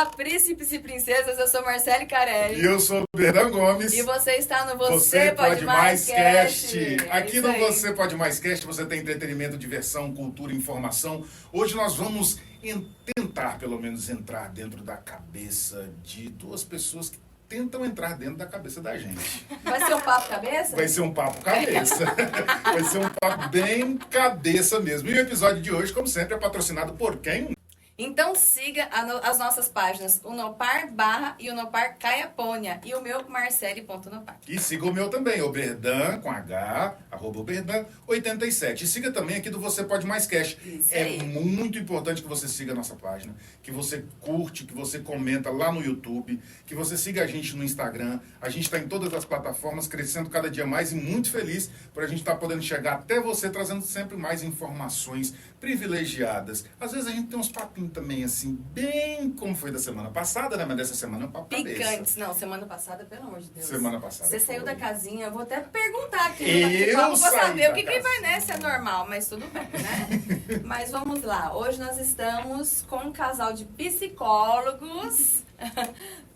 Olá, príncipes e princesas, eu sou Marcele Carelli. E eu sou Berdan Gomes. E você está no Você Pode Mais Cast. Aqui no Você Pode Mais Cast você tem entretenimento, diversão, cultura, informação. Hoje nós vamos tentar, pelo menos, entrar dentro da cabeça de duas pessoas que tentam entrar dentro da cabeça da gente. Vai ser um papo cabeça? Vai ser um papo cabeça. Vai ser um papo bem cabeça mesmo. E o episódio de hoje, como sempre, é patrocinado por quem? Então siga as nossas páginas, o Nopar Barra e o Nopar Caiapônia. E o meu, Marcele.nopar. E siga o meu também, o Berdan, com H, @Berdan87. E siga também aqui do Você Pode Mais Cash. É muito importante que você siga a nossa página, que você curte, que você comenta lá no YouTube, que você siga a gente no Instagram. A gente está em todas as plataformas, crescendo cada dia mais e muito feliz por a gente estar podendo chegar até você, trazendo sempre mais informações privilegiadas. Às vezes a gente tem uns papinhos também, assim, bem como foi da semana passada, né? Mas dessa semana é um papo cabeça. Picantes. Não, semana passada, pelo amor de Deus. Semana passada. Você saiu da casinha, eu vou até perguntar aqui Eu pra saber o que casinha. vai nessa, é normal, mas tudo bem, né? Mas vamos lá. Hoje nós estamos com um casal de psicólogos,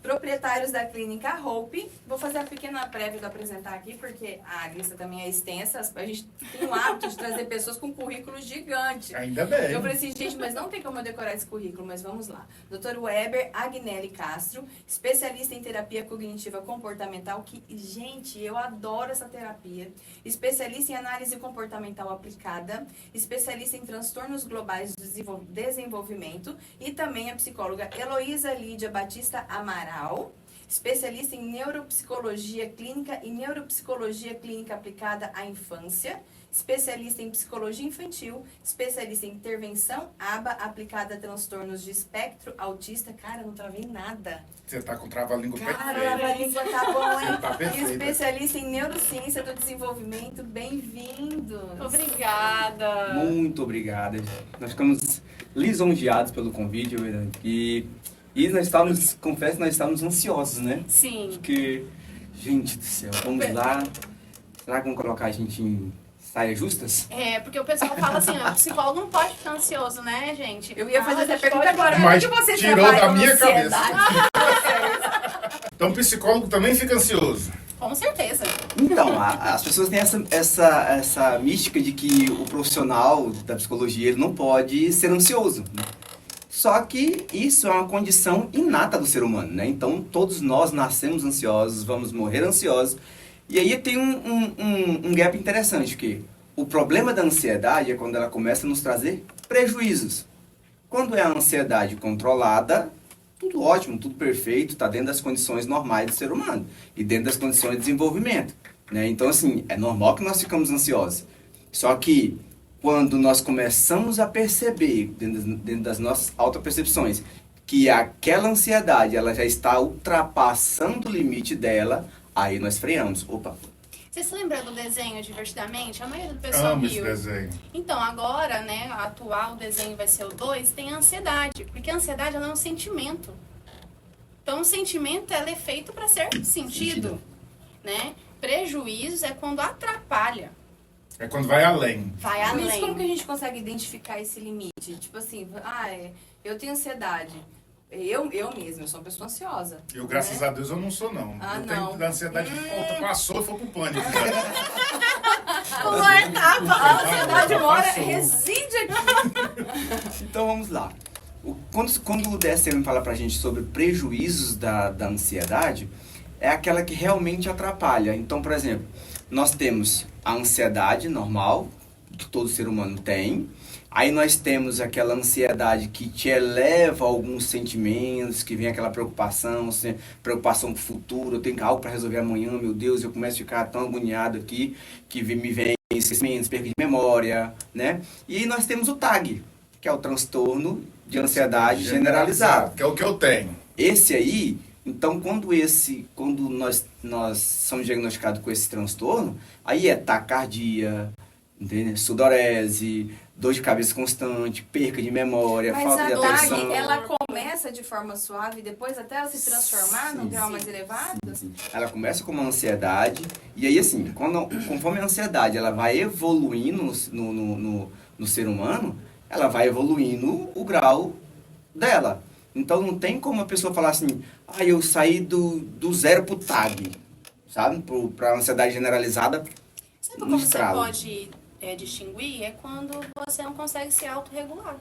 proprietários da clínica Hope. Vou fazer a pequena prévia de apresentar aqui, porque a lista também é extensa. A gente tem o hábito de trazer pessoas com currículos gigantes. Ainda bem. Eu falei assim, gente, mas não tem como eu decorar esse currículo, mas vamos lá. Dr. Weber Agnelli Castro, especialista em terapia cognitiva comportamental, que, gente, eu adoro essa terapia. Especialista em análise comportamental aplicada, especialista em transtornos globais do desenvolvimento e também a psicóloga Heloísa Lídia Batista Amaral, especialista em neuropsicologia clínica e neuropsicologia clínica aplicada à infância, especialista em psicologia infantil, especialista em intervenção ABA aplicada a transtornos de espectro autista. Cara, não travei nada. Você tá com trava-língua perfeito. Cara, a língua tá bom, hein? Você tá perfeita. Especialista em neurociência do desenvolvimento. Bem-vindos. Obrigada. Muito obrigada. Nós ficamos lisonjeados pelo convite, e nós estávamos, confesso que nós estávamos ansiosos, né? Sim. Porque, gente do céu, vamos lá. Será que vão colocar a gente em saias justas? É, porque o pessoal fala assim, ó, o psicólogo não pode ficar ansioso, né, gente? Eu ia fazer essa Mas pergunta pode- agora. Mas Como que você tirou trabalha da com minha ansiedade? Então o psicólogo também fica ansioso. Com certeza. Então, as pessoas têm essa mística de que o profissional da psicologia ele não pode ser ansioso, né? Só que isso é uma condição inata do ser humano, né? Então, todos nós nascemos ansiosos, vamos morrer ansiosos. E aí tem um gap interessante, que o problema da ansiedade é quando ela começa a nos trazer prejuízos. Quando é a ansiedade controlada, tudo ótimo, tudo perfeito, está dentro das condições normais do ser humano e dentro das condições de desenvolvimento, né? Então, assim, é normal que nós ficamos ansiosos. Só que quando nós começamos a perceber, dentro das nossas autopercepções, que aquela ansiedade ela já está ultrapassando o limite dela, aí nós freamos. Opa! Você se lembra do desenho Divertidamente? A maioria do pessoal Amo esse riu. desenho. Então, agora, né, atual desenho vai ser o 2, tem a ansiedade. Porque a ansiedade ela é um sentimento. Então, o sentimento ela é feito para ser sentido, né? Prejuízos é quando atrapalha, É quando vai além. vai Mas além. como que a gente consegue identificar esse limite? Tipo assim, eu tenho ansiedade. Eu mesma, eu sou uma pessoa ansiosa. Eu, graças né? a Deus, eu não sou, não. Ah, eu não. tenho ansiedade de volta, passou e foi pro pânico. Uma etapa. A ansiedade mora, Passou. reside aqui. Então vamos lá. Quando o DSM fala pra gente sobre prejuízos da ansiedade, é aquela que realmente atrapalha. Então, por exemplo, nós temos a ansiedade normal, que todo ser humano tem. Aí nós temos aquela ansiedade que te eleva a alguns sentimentos, que vem aquela preocupação com o futuro, eu tenho algo para resolver amanhã, meu Deus, eu começo a ficar tão agoniado aqui, que me vem esquecimentos, perda de memória, né? E aí nós temos o TAG, que é o transtorno de ansiedade generalizado. Que é o que eu tenho. Esse aí, então quando nós somos diagnosticados com esse transtorno, aí é taquicardia, entende? Sudorese, dor de cabeça constante, perca de memória, Mas falta de a atenção. TAG, ela começa de forma suave, depois até ela se transformar num grau mais elevado? Sim. Ela começa com uma ansiedade, e aí assim, conforme a ansiedade ela vai evoluindo no ser humano, ela vai evoluindo o grau dela. Então não tem como a pessoa falar assim, eu saí do zero pro TAG, sabe? Pra ansiedade generalizada. Sabe como você pode distinguir? É quando você não consegue se autorregular.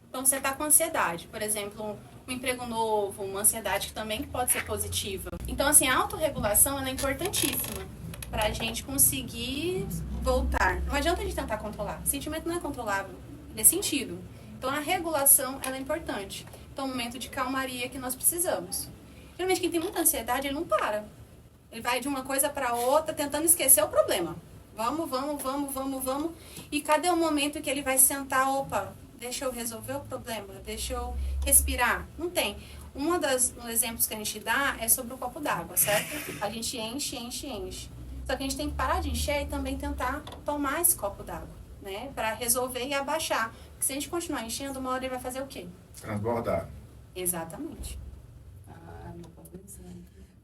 Então você está com ansiedade, por exemplo, um emprego novo, uma ansiedade que também pode ser positiva. Então, assim, a autorregulação ela é importantíssima para a gente conseguir voltar. Não adianta a gente tentar controlar. O sentimento não é controlável, ele é sentido. Então, a regulação ela é importante. Então, é um momento de calmaria que nós precisamos. Geralmente, quem tem muita ansiedade, ele não para. Ele vai de uma coisa para outra, tentando esquecer o problema. Vamos. E cadê o momento que ele vai sentar, opa, deixa eu resolver o problema, deixa eu respirar? Não tem. Um dos exemplos que a gente dá é sobre o copo d'água, certo? A gente enche. Só que a gente tem que parar de encher e também tentar tomar esse copo d'água, né? Para resolver e abaixar. Porque se a gente continuar enchendo, uma hora ele vai fazer o quê? Transbordar. Exatamente.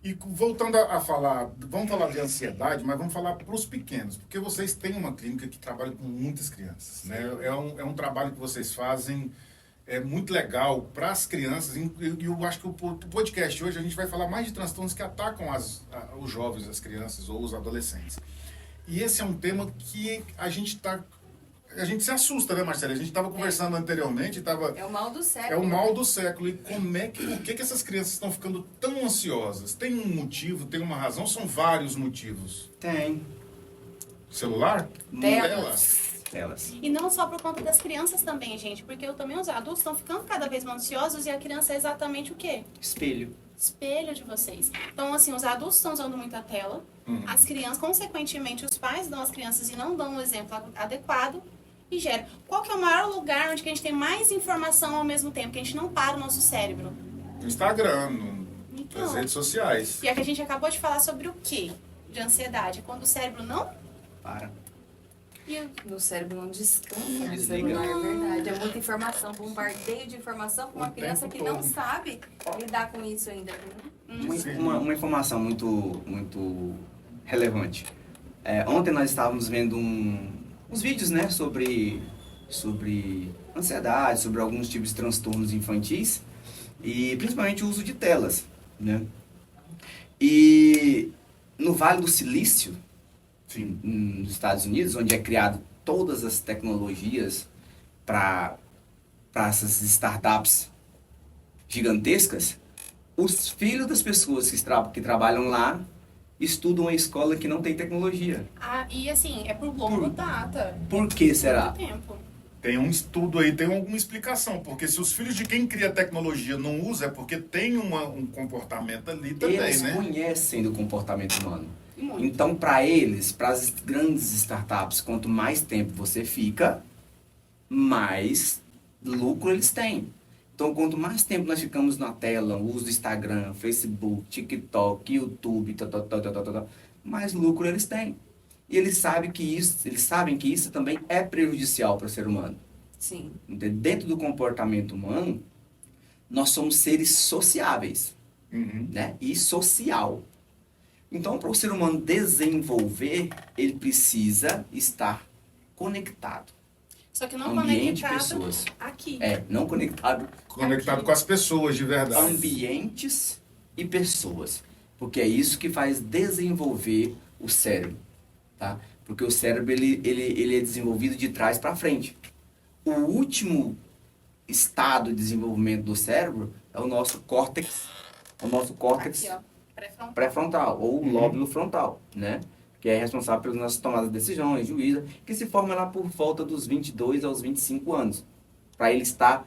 E voltando a falar, vamos falar de ansiedade, mas vamos falar para os pequenos, porque vocês têm uma clínica que trabalha com muitas crianças, né? É um trabalho que vocês fazem muito legal para as crianças, e eu acho que o podcast hoje a gente vai falar mais de transtornos que atacam os jovens, as crianças ou os adolescentes. E esse é um tema que a gente se assusta, né, Marcela? A gente estava conversando anteriormente, É o mal do século. É o mal do século. E por que essas crianças estão ficando tão ansiosas? Tem um motivo, tem uma razão? São vários motivos. Tem. Celular? Telas. E não só por conta das crianças também, gente, porque também os adultos estão ficando cada vez mais ansiosos e a criança é exatamente o quê? Espelho. Espelho de vocês. Então, assim, os adultos estão usando muita tela, as crianças, consequentemente, os pais dão às crianças e não dão um exemplo adequado e gera. Qual que é o maior lugar onde que a gente tem mais informação ao mesmo tempo, que a gente não para o nosso cérebro? No Instagram, nas redes sociais. E é que a gente acabou de falar sobre o quê? De ansiedade. Quando o cérebro não Para. No cérebro não descansa, Não no desliga. celular, é verdade. É muita informação, bombardeio de informação com uma O criança tempo que não todo. sabe lidar com isso ainda. Uma informação muito relevante. Ontem nós estávamos vendo uns vídeos, né, sobre ansiedade, sobre alguns tipos de transtornos infantis e principalmente o uso de telas, né? E no Vale do Silício, nos Estados Unidos, onde é criado todas as tecnologias para essas startups gigantescas, os filhos das pessoas que trabalham lá estudam em escola que não tem tecnologia. E assim, é por longa data. Por que será? Muito tempo. Tem um estudo aí, tem alguma explicação. Porque se os filhos de quem cria tecnologia não usa, é porque tem um comportamento ali também, Eles né? conhecem do comportamento humano. Muito. Então, para eles, para as grandes startups, quanto mais tempo você fica, mais lucro eles têm. Então, quanto mais tempo nós ficamos na tela, o uso do Instagram, Facebook, TikTok, YouTube, mais lucro eles têm. E eles sabem que isso também é prejudicial para o ser humano. Sim. Dentro do comportamento humano, nós somos seres sociáveis, né? E social. Então, para o ser humano desenvolver, ele precisa estar conectado. Só que não Ambiente, conectado pessoas. aqui. Não conectado. Conectado com as pessoas de verdade. Ambientes e pessoas. Porque é isso que faz desenvolver o cérebro. Tá? Porque o cérebro ele é desenvolvido de trás para frente. O último estado de desenvolvimento do cérebro é o nosso córtex. Aqui, ó. Pré-frontal. Pré-frontal ou lóbulo frontal, né? Que é responsável pelas nossas tomadas de decisões, juízo, que se forma lá por volta dos 22 aos 25 anos, para ele estar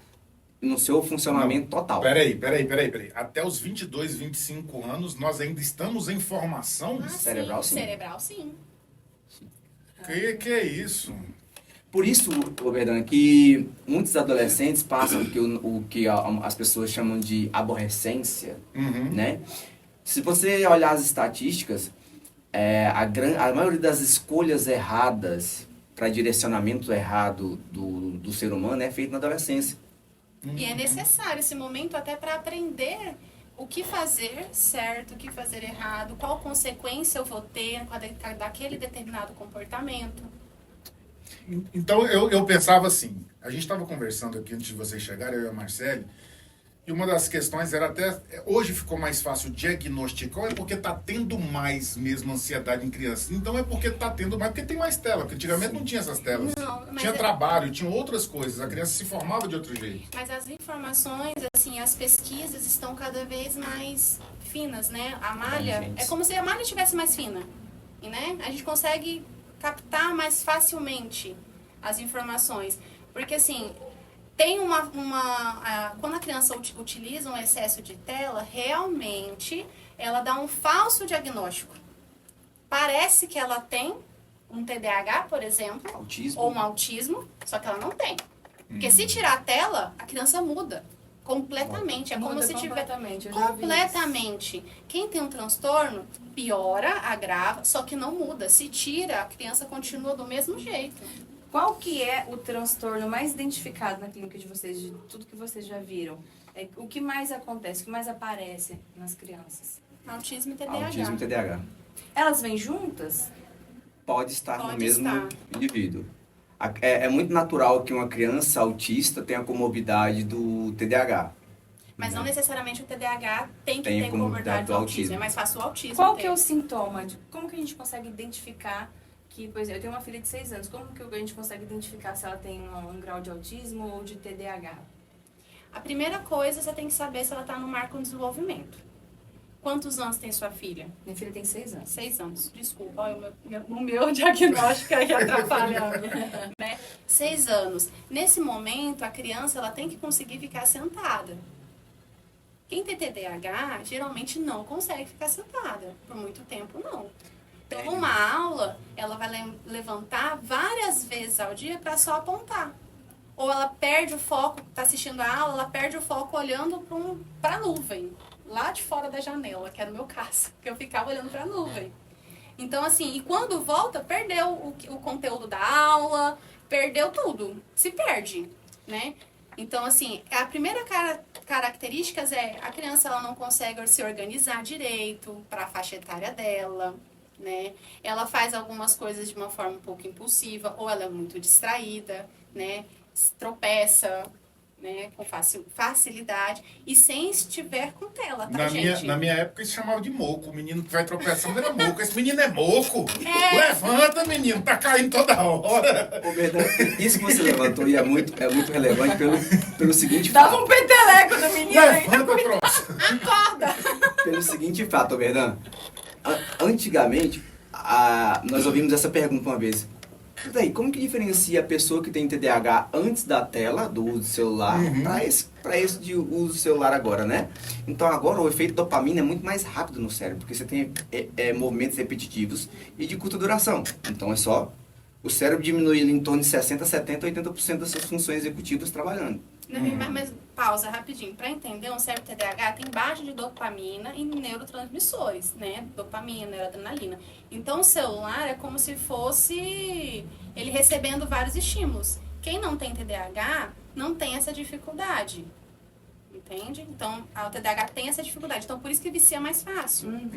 no seu funcionamento total. Peraí. Até os 22, 25 anos, nós ainda estamos em formação? Cerebral, sim. Cerebral, sim. Que é isso? Por isso, Robertão, que muitos adolescentes passam o que as pessoas chamam de aborrecência, né? Se você olhar as estatísticas, a maioria das escolhas erradas para direcionamento errado do ser humano é feita na adolescência. E é necessário esse momento até para aprender o que fazer certo, o que fazer errado, qual consequência eu vou ter daquele determinado comportamento. Então, eu pensava assim, a gente estava conversando aqui antes de vocês chegarem, eu e a Marcele, E uma das questões era até, hoje ficou mais fácil diagnosticar, é porque tá tendo mais mesmo ansiedade em crianças. Então é porque tá tendo mais, porque tem mais tela, porque antigamente não tinha essas telas. Não, mas Tinha trabalho, tinha outras coisas, a criança se formava de outro jeito. Mas as informações, assim, as pesquisas estão cada vez mais finas, né? A malha, Abrangentes. é como se a malha estivesse mais fina, e, né? A gente consegue captar mais facilmente as informações. Porque, assim, tem quando a criança utiliza um excesso de tela, realmente ela dá um falso diagnóstico. Parece que ela tem um TDAH, por exemplo, Autismo. ou um autismo, só que ela não tem. Porque se tirar a tela, a criança muda completamente. É como Muda se tiver completamente, eu já vi isso. completamente. Quem tem um transtorno piora, agrava, só que não muda. Se tira, a criança continua do mesmo jeito. Qual que é o transtorno mais identificado na clínica de vocês, de tudo que vocês já viram? O que mais acontece, o que mais aparece nas crianças? Autismo e TDAH. Autismo e TDAH. Elas vêm juntas? Pode estar no Pode mesmo estar. indivíduo. É muito natural que uma criança autista tenha a comorbidade do TDAH. Mas não necessariamente o TDAH tem que Tem a ter comorbidade comorbidade do do autismo. autismo. É mais fácil o autismo Qual ter. que é o sintoma? Como que a gente consegue identificar que, por exemplo, eu tenho uma filha de 6 anos, como que a gente consegue identificar se ela tem um grau de autismo ou de TDAH? A primeira coisa, você tem que saber se ela está no marco de desenvolvimento. Quantos anos tem sua filha? Minha filha tem 6 anos. 6 anos. Desculpa, olha, o meu diagnóstico aí atrapalhando. Né? 6 anos. Nesse momento, a criança ela tem que conseguir ficar sentada. Quem tem TDAH, geralmente não consegue ficar sentada. Por muito tempo, não. Então, numa aula, ela vai levantar várias vezes ao dia para só apontar. Ou ela perde o foco, está assistindo a aula, ela perde o foco olhando para a nuvem. Lá de fora da janela, que era o meu caso. Que eu ficava olhando para a nuvem. Então, assim, e quando volta, perdeu o conteúdo da aula, perdeu tudo. Se perde, né? Então, assim, a primeira característica é a criança ela não consegue se organizar direito para a faixa etária dela, né? Ela faz algumas coisas de uma forma um pouco impulsiva, ou ela é muito distraída, né? Tropeça, né? Com facilidade, e sem estiver com tela, tá, gente? Na minha época isso chamava de moco. O menino que vai tropeçando era moco. Esse menino é moco. É. Levanta, menino, tá caindo toda hora. Ô, Verdão, isso que você levantou e é muito relevante pelo seguinte Dava fato. um peteleco no menino aí. Levanta, troço. Acorda! Pelo seguinte fato, Verdão. Antigamente, nós ouvimos essa pergunta uma vez. E daí, como que diferencia a pessoa que tem TDAH antes da tela, do uso do celular, para esse de uso do celular agora, né? Então agora o efeito dopamina é muito mais rápido no cérebro, porque você tem movimentos repetitivos e de curta duração. Então é só o cérebro diminuir em torno de 60%, 70%, 80% das suas funções executivas trabalhando. Mas pausa rapidinho. Para entender, um cérebro TDAH tem baixa de dopamina e neurotransmissores, né? Dopamina, noradrenalina. Então, o celular é como se fosse ele recebendo vários estímulos. Quem não tem TDAH não tem essa dificuldade. Entende? Então, o TDAH tem essa dificuldade. Então, por isso que vicia mais fácil. Muito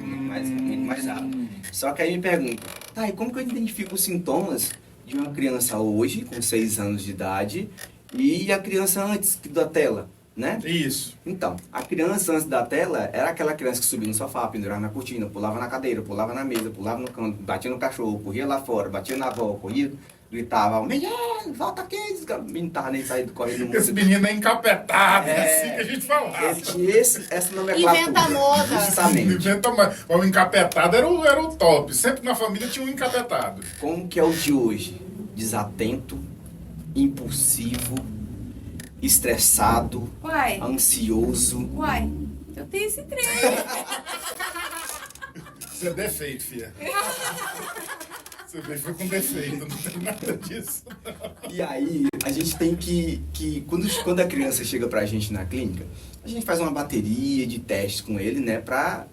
mais rápido. Só que aí me pergunta, tá, e como que eu identifico os sintomas de uma criança hoje, com 6 anos de idade, e a criança antes da tela, né? Isso. Então, a criança antes da tela era aquela criança que subia no sofá, pendurava na cortina, pulava na cadeira, pulava na mesa, pulava no canto, batia no cachorro, corria lá fora, batia na avó, corria, gritava, menino, volta aqui, o menino tava nem saindo correndo no Esse mundo. menino é encapetado, é assim que a gente falava. Ele tinha essa nomenclatura. Inventa moda. Justamente. Inventa mais. O encapetado era o top. Sempre na família tinha um encapetado. Como que é o de hoje? Desatento, impulsivo, estressado, Uai, ansioso. uai, eu tenho esse trem. Isso é defeito, filha. Você vê, foi com defeito, não tem nada disso. E aí, a gente tem que quando a criança chega pra gente na clínica, a gente faz uma bateria de testes com ele, né, pra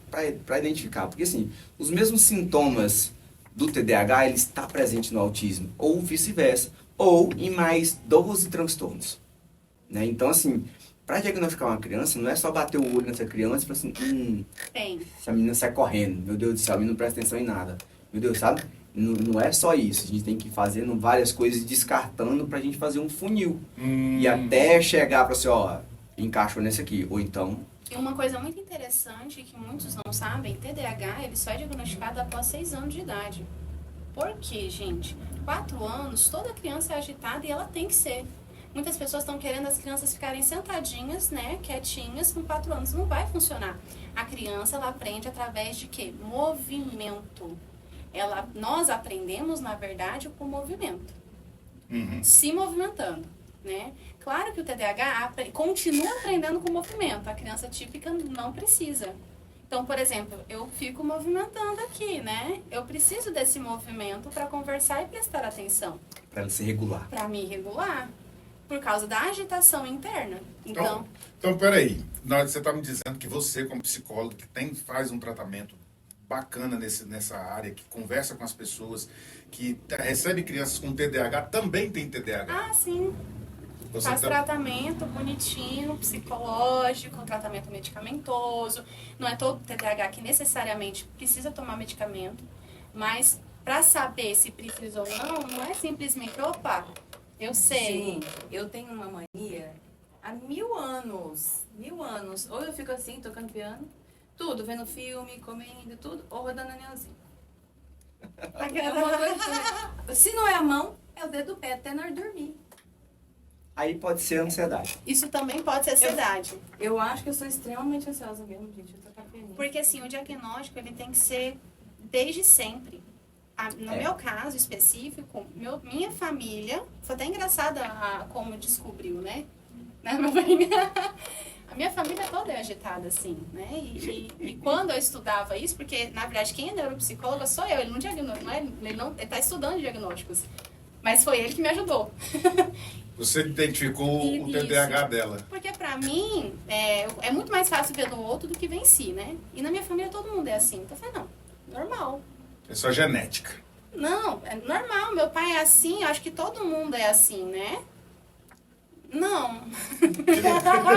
identificar. Porque, assim, os mesmos sintomas do TDAH, ele está presente no autismo, ou vice-versa, ou em mais 12 transtornos. Né? Então, assim, pra diagnosticar uma criança, não é só bater o olho nessa criança e falar assim, Tem. essa menina sai correndo, meu Deus do céu, a menina não presta atenção em nada. Meu Deus, sabe? Não é só isso, a gente tem que ir fazendo várias coisas, descartando pra gente fazer um funil. E até chegar pra assim, ó, encaixou nesse aqui. Ou então, E uma coisa muito interessante que muitos não sabem, TDAH ele só é diagnosticado após 6 anos de idade. Por quê, gente? 4 anos, toda criança é agitada e ela tem que ser. Muitas pessoas estão querendo as crianças ficarem sentadinhas, né, quietinhas, com 4 anos. Não vai funcionar. A criança, ela aprende através de quê? Movimento. Nós aprendemos, na verdade, com movimento. Se movimentando, né? Claro que o TDAH continua aprendendo com movimento. A criança típica não precisa. Então, por exemplo, eu fico movimentando aqui, né? Eu preciso desse movimento para conversar e prestar atenção. para ela se regular. Para me regular. Por causa da agitação interna. Então, Peraí. Você está me dizendo que você, como psicólogo, que faz um tratamento bacana nessa área, que conversa com as pessoas, que recebe crianças com TDAH, também tem TDAH. sim. Você Faz tá- tratamento bonitinho, psicológico, tratamento medicamentoso. Não é todo TDAH que necessariamente precisa tomar medicamento, mas para saber se precisa ou não é simplesmente, opa, eu sei. Gente, eu tenho uma mania há 1000 anos. 1000 anos. Ou eu fico assim, tocando piano, tudo, vendo filme, comendo, tudo, ou rodando anelzinho. É uma coisa que- Se não é a mão, é o dedo do pé, até na hora de dormir. Aí pode ser ansiedade. Isso também pode ser ansiedade. Eu acho que eu sou extremamente ansiosa mesmo, gente. Eu tô cafezinha. Porque assim, o diagnóstico ele tem que ser desde sempre. No meu caso específico, minha família, foi até engraçada como descobriu, né? A minha família toda é agitada, assim, né? E quando eu estudava isso, porque, na verdade, quem é neuropsicóloga sou eu, ele não está estudando diagnósticos. Mas foi ele que me ajudou. Você identificou o Isso. TDAH dela. Porque pra mim, é muito mais fácil ver no outro do que ver em si, né? E na minha família todo mundo é assim. Então eu falei, não, normal. É só genética. Não, é normal. Meu pai é assim, eu acho que todo mundo é assim, né? Não.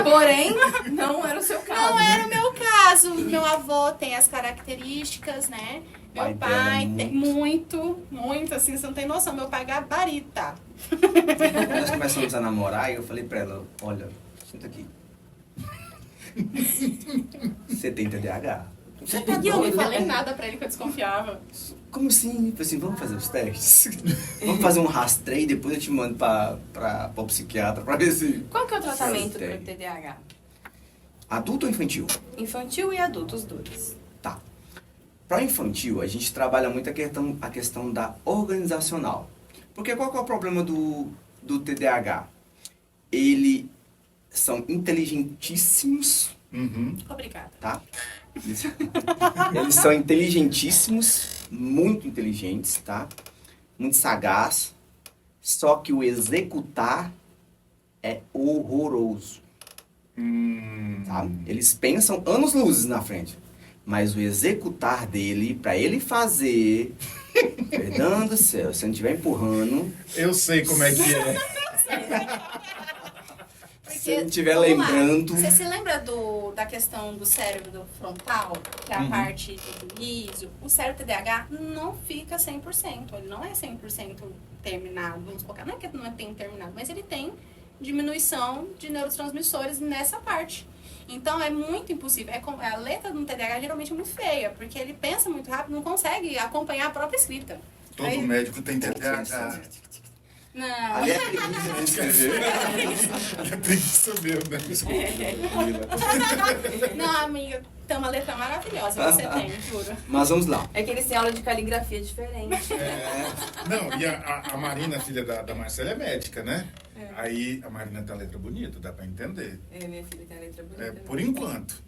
Porém, não era o seu caso. Não era o meu caso. Meu avô tem as características, né? Meu pai tem muito, assim, você não tem noção. Meu pai gabarita. Nós começamos a namorar e eu falei pra ela, olha, senta aqui. Você tem TDAH? Você tá E eu não doida? falei nada pra ele que eu desconfiava. Como assim? Eu falei assim, vamos fazer os testes? Vamos fazer um rastreio e depois eu te mando para o psiquiatra pra ver se... Qual que é o tratamento Tem. para TDAH? Adulto ou infantil? Infantil e adulto, os dois. Tá. Para infantil, a gente trabalha muito a questão da organizacional. Porque qual que é o problema do TDAH? Eles são inteligentíssimos, Obrigada. tá? Eles são inteligentíssimos, muito inteligentes, tá? Muito sagaz. Só que o executar é horroroso, tá? Eles pensam anos-luzes na frente. Mas o executar dele, pra ele fazer... Perdão do céu, se não estiver empurrando... Eu sei como é que é. Se ele estiver vamos lá. lembrando... Você se lembra da questão do cérebro frontal, que é a parte do juízo? O cérebro TDAH não fica 100%, ele não é 100% terminado, vamos colocar. Não é que não tem terminado, mas ele tem diminuição de neurotransmissores nessa parte. Então é muito impossível. A letra do TDAH geralmente é muito feia, porque ele pensa muito rápido, não consegue acompanhar a própria escrita. Todo Aí- médico tem TDAH. Não. Ali é preguiça de escrever. É preguiça mesmo, né? Não, amiga, tem uma letra maravilhosa, você tem, juro. Mas vamos lá. É que eles têm aula de caligrafia diferente. Não, e a Marina, filha da Marcela, é médica, né? Aí a Marina tem a letra bonita, dá pra entender. Minha filha tem a letra bonita. É, por enquanto.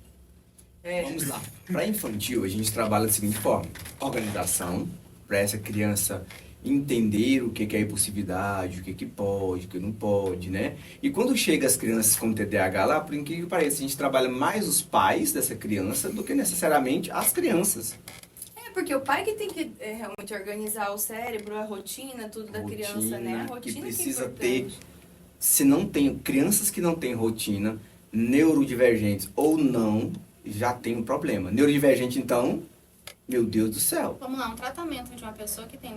Vamos lá. Para infantil, a gente trabalha da seguinte forma: organização, para essa criança entender o que é impulsividade, o que pode, o que não pode, né? E quando chega as crianças com TDAH lá, por incrível que pareça, a gente trabalha mais os pais dessa criança do que necessariamente as crianças. Porque o pai que tem que realmente organizar o cérebro, a rotina, tudo da criança, né? A que rotina precisa é ter. importante. Se não tem crianças que não têm rotina, neurodivergentes ou não, já tem um problema. Neurodivergente, então, meu Deus do céu. Vamos lá, um tratamento de uma pessoa que tem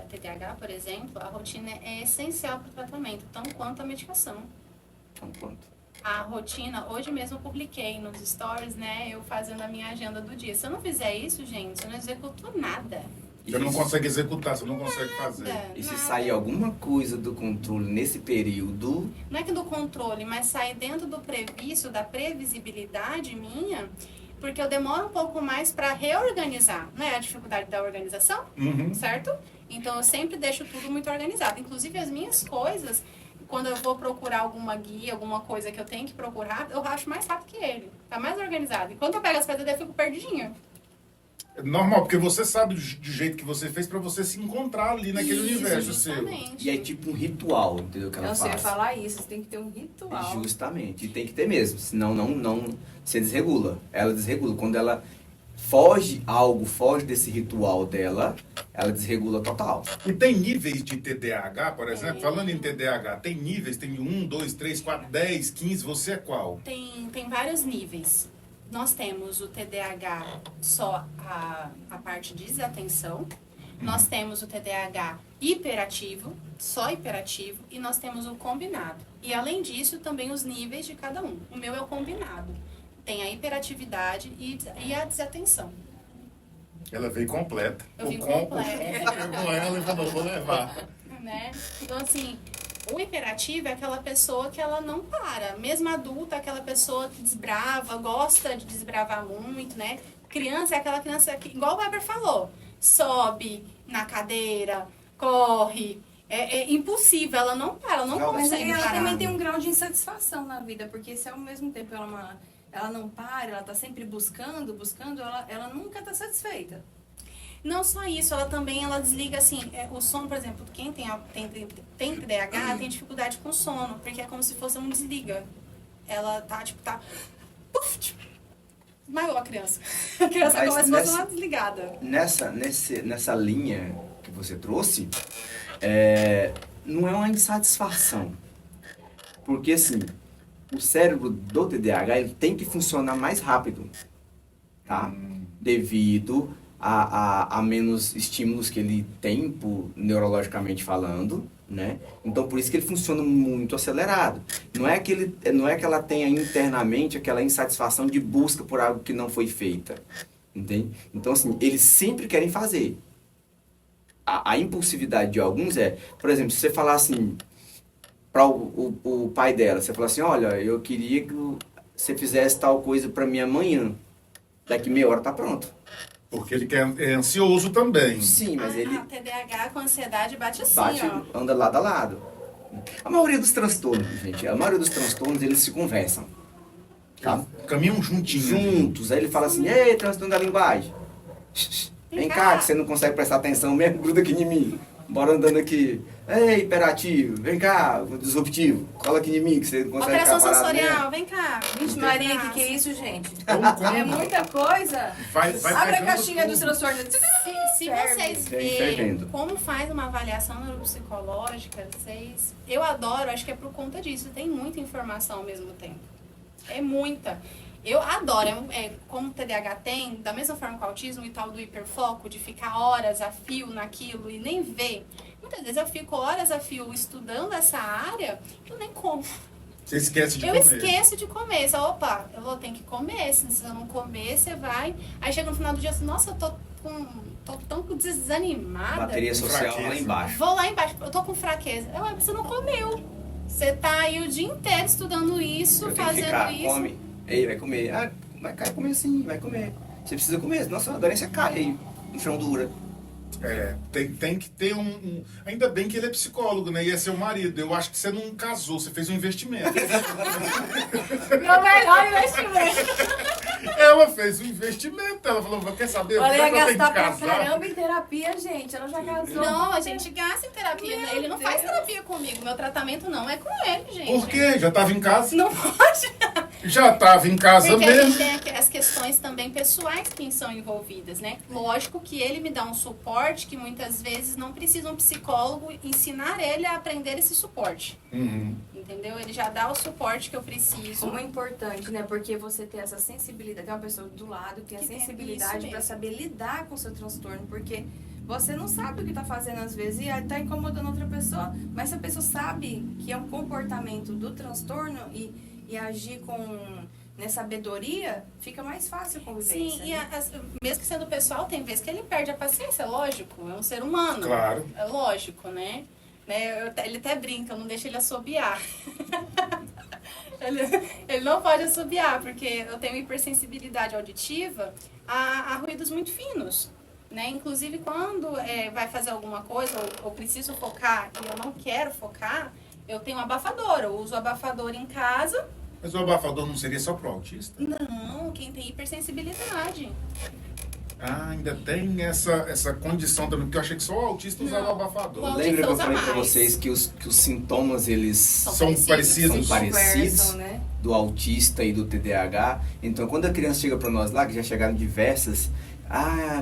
TDAH, por exemplo, a rotina é essencial para o tratamento, tão quanto a medicação. Então, quanto? a rotina, hoje mesmo eu publiquei nos stories, né, eu fazendo a minha agenda do dia. Se eu não fizer isso, gente, eu não executo nada. Você não consegue executar, você não consegue fazer. E se Nada. sair alguma coisa do controle nesse período, Não é que do controle, mas sair dentro do previsto, da previsibilidade minha, porque eu demoro um pouco mais para reorganizar. Não é a dificuldade da organização, Uhum. certo? Então eu sempre deixo tudo muito organizado. Inclusive as minhas coisas, quando eu vou procurar alguma guia, alguma coisa que eu tenho que procurar, eu acho mais rápido que ele. Tá mais organizado. E quando eu pego as coisas, eu fico perdidinha. É normal, porque você sabe do jeito que você fez pra você se encontrar ali naquele Isso, universo seu. justamente. e é tipo um ritual, entendeu? Que ela Não sei faz. falar isso, você tem que ter um ritual. Justamente, e tem que ter mesmo, senão não se desregula. Ela desregula. Quando ela foge desse ritual dela, ela desregula total. E tem níveis de TDAH, por exemplo? Falando em TDAH, tem níveis? Tem 1, 2, 3, 4, 10, 15, você é qual? Tem vários níveis. Nós temos o TDAH só a parte de desatenção. Nós temos o TDAH hiperativo, só hiperativo. E nós temos o combinado. E além disso, também os níveis de cada um. O meu é o combinado. Tem a hiperatividade e a desatenção. Ela veio completa. Eu vim O completa. pegou ela e falou, vou levar. Né? Então, assim, o hiperativo é aquela pessoa que ela não para. Mesmo adulta, é aquela pessoa que desbrava, gosta de desbravar muito, né? Criança é aquela criança que, igual o Weber falou, sobe na cadeira, corre. É impossível, ela não para, ela não Mas consegue ela parar. também tem um grau de insatisfação na vida, porque se ao mesmo tempo ela não para, ela tá sempre buscando, ela nunca tá satisfeita. Não só isso, ela também desliga assim, o sono, por exemplo, quem tem TDAH tem dificuldade com sono, porque é como se fosse um desliga. Ela tá, puf, tipo, desmaiou a criança. A criança é Mas como se fosse nessa- uma desligada. Nessa linha que você trouxe, não é uma insatisfação. Porque assim, o cérebro do TDAH ele tem que funcionar mais rápido, tá? Devido a menos estímulos que ele tem, neurologicamente falando, né? Então, por isso que ele funciona muito acelerado. Não é que ela tenha internamente aquela insatisfação de busca por algo que não foi feita, entende? Então, assim, eles sempre querem fazer. A impulsividade de alguns por exemplo, se você falar assim, para o pai dela, você falar assim, olha, eu queria que você fizesse tal coisa para mim amanhã. Daqui meia hora tá pronto. Porque ele é ansioso também. Sim, mas ele A TDAH com ansiedade bate assim, bate, ó. anda lado a lado. A maioria dos transtornos, gente, eles se conversam. Tá? Caminham juntinhos. Juntos. Aí ele fala assim, ei, transtorno da linguagem. Vem cá, que você não consegue prestar atenção mesmo, gruda aqui em mim. Bora andando aqui. Ei, hiperativo, vem cá, disruptivo. Cola aqui em mim, que você não consegue Operação ficar parado sensorial, mesmo. vem cá. Vixe, Maria, que é isso, gente? Como? É muita coisa. Vai Abre a pegando caixinha tudo. dos transtornos. Se vocês Vem verem fervendo. como faz uma avaliação neuropsicológica, eu adoro, acho que é por conta disso. Tem muita informação ao mesmo tempo. É muita. Eu adoro, como o TDAH tem, da mesma forma que o autismo e tal do hiperfoco, de ficar horas a fio naquilo e nem ver. Muitas vezes eu fico horas a fio estudando essa área, eu nem como. Você esquece de Eu comer. esqueço de comer. Opa, eu vou ter que comer. Se eu não comer, você vai. Aí chega no final do dia assim, nossa, eu tô tão desanimada. Bateria social Fraqueza. lá embaixo. Vou lá embaixo, eu tô com fraqueza. Você não comeu. Você tá aí o dia inteiro estudando isso, Eu tenho que fazendo ficar, isso. come. Ei, vai comer. Ah, vai comer sim, vai comer. Você precisa comer, senão sua aderência cai aí, no chão dura. Tem que ter Ainda bem que ele é psicólogo, né? E é seu marido. Eu acho que você não casou, você fez um investimento. Meu melhor investimento. Ela fez um investimento. Ela falou, quer saber? Olha, Já ia que eu tenho que gastar pra casar. caramba em terapia, gente. Ela já casou. Não, a gente gasta em terapia. Meu Ele não faz Deus. terapia comigo. Meu tratamento não é com ele, gente. Por quê? Já estava em casa? Não pode. Já estava em casa Porque a mesmo. gente tem as questões também pessoais que são envolvidas, né? Lógico que ele me dá um suporte que muitas vezes não precisa um psicólogo ensinar ele a aprender esse suporte. Uhum. Entendeu? Ele já dá o suporte que eu preciso. Como é importante, né? Porque você tem essa sensibilidade, tem uma pessoa do lado que tem a Que tem isso sensibilidade mesmo. para saber lidar com o seu transtorno, porque você não sabe o que tá fazendo às vezes e tá incomodando outra pessoa, mas se a pessoa sabe que é um comportamento do transtorno e e agir com sabedoria, fica mais fácil a convivência. Sim, e mesmo que sendo pessoal, tem vezes que ele perde a paciência, é lógico, é um ser humano. Claro. É lógico, né? Ele até brinca, eu não deixo ele assobiar. ele não pode assobiar, porque eu tenho hipersensibilidade auditiva a ruídos muito finos. Né? Inclusive, quando vai fazer alguma coisa ou preciso focar e eu não quero focar, eu tenho um abafador. Eu uso o abafador em casa. Mas o abafador não seria só pro autista? Não, quem tem hipersensibilidade. Ah, ainda tem essa condição também, porque eu achei que só o autista usava o abafador. O Lembra que eu usa falei pra mais. vocês que os sintomas, eles São parecidos. são parecidos Conversam, né? do autista e do TDAH. Então, quando a criança chega para nós lá, que já chegaram diversas,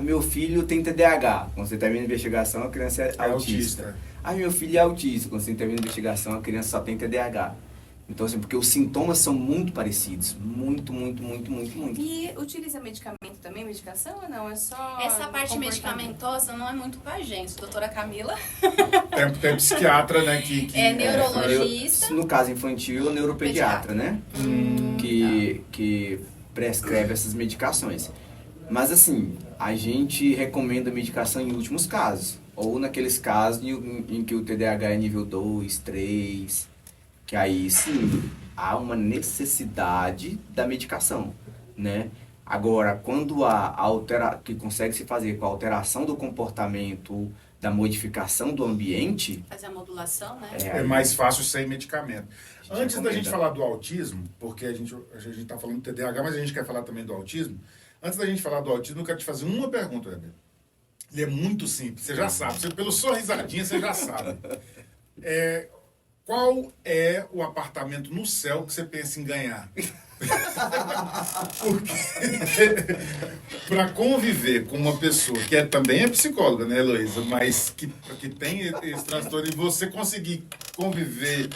meu filho tem TDAH. Quando você termina a investigação, a criança é autista. Meu filho é autista. Quando você termina a investigação, a criança só tem TDAH. Então, assim, porque os sintomas são muito parecidos. Muito. E utiliza medicamento também, medicação ou não? É só Essa parte comportamento? medicamentosa não é muito com a gente. Doutora Camila Tem psiquiatra, né? Que é neurologista. No caso infantil, o neuropediatra, né? Que prescreve essas medicações. Mas assim, a gente recomenda medicação em últimos casos. Ou naqueles casos em que o TDAH é nível 2, 3, que aí sim há uma necessidade da medicação, né? Agora, quando que consegue se fazer com a alteração do comportamento, da modificação do ambiente, Fazer a modulação, né? É mais fácil sem medicamento. Antes da gente recomenda. falar do autismo, porque a gente está falando do TDAH, mas a gente quer falar também do autismo. Antes da gente falar do autismo, eu quero te fazer uma pergunta, Weber. Ele é muito simples, você já sabe. Pelo sorrisadinha, você já sabe. Qual é o apartamento no céu que você pensa em ganhar? Porque para conviver com uma pessoa que também é psicóloga, né, Heloísa? Mas que tem esse transtorno e você conseguir conviver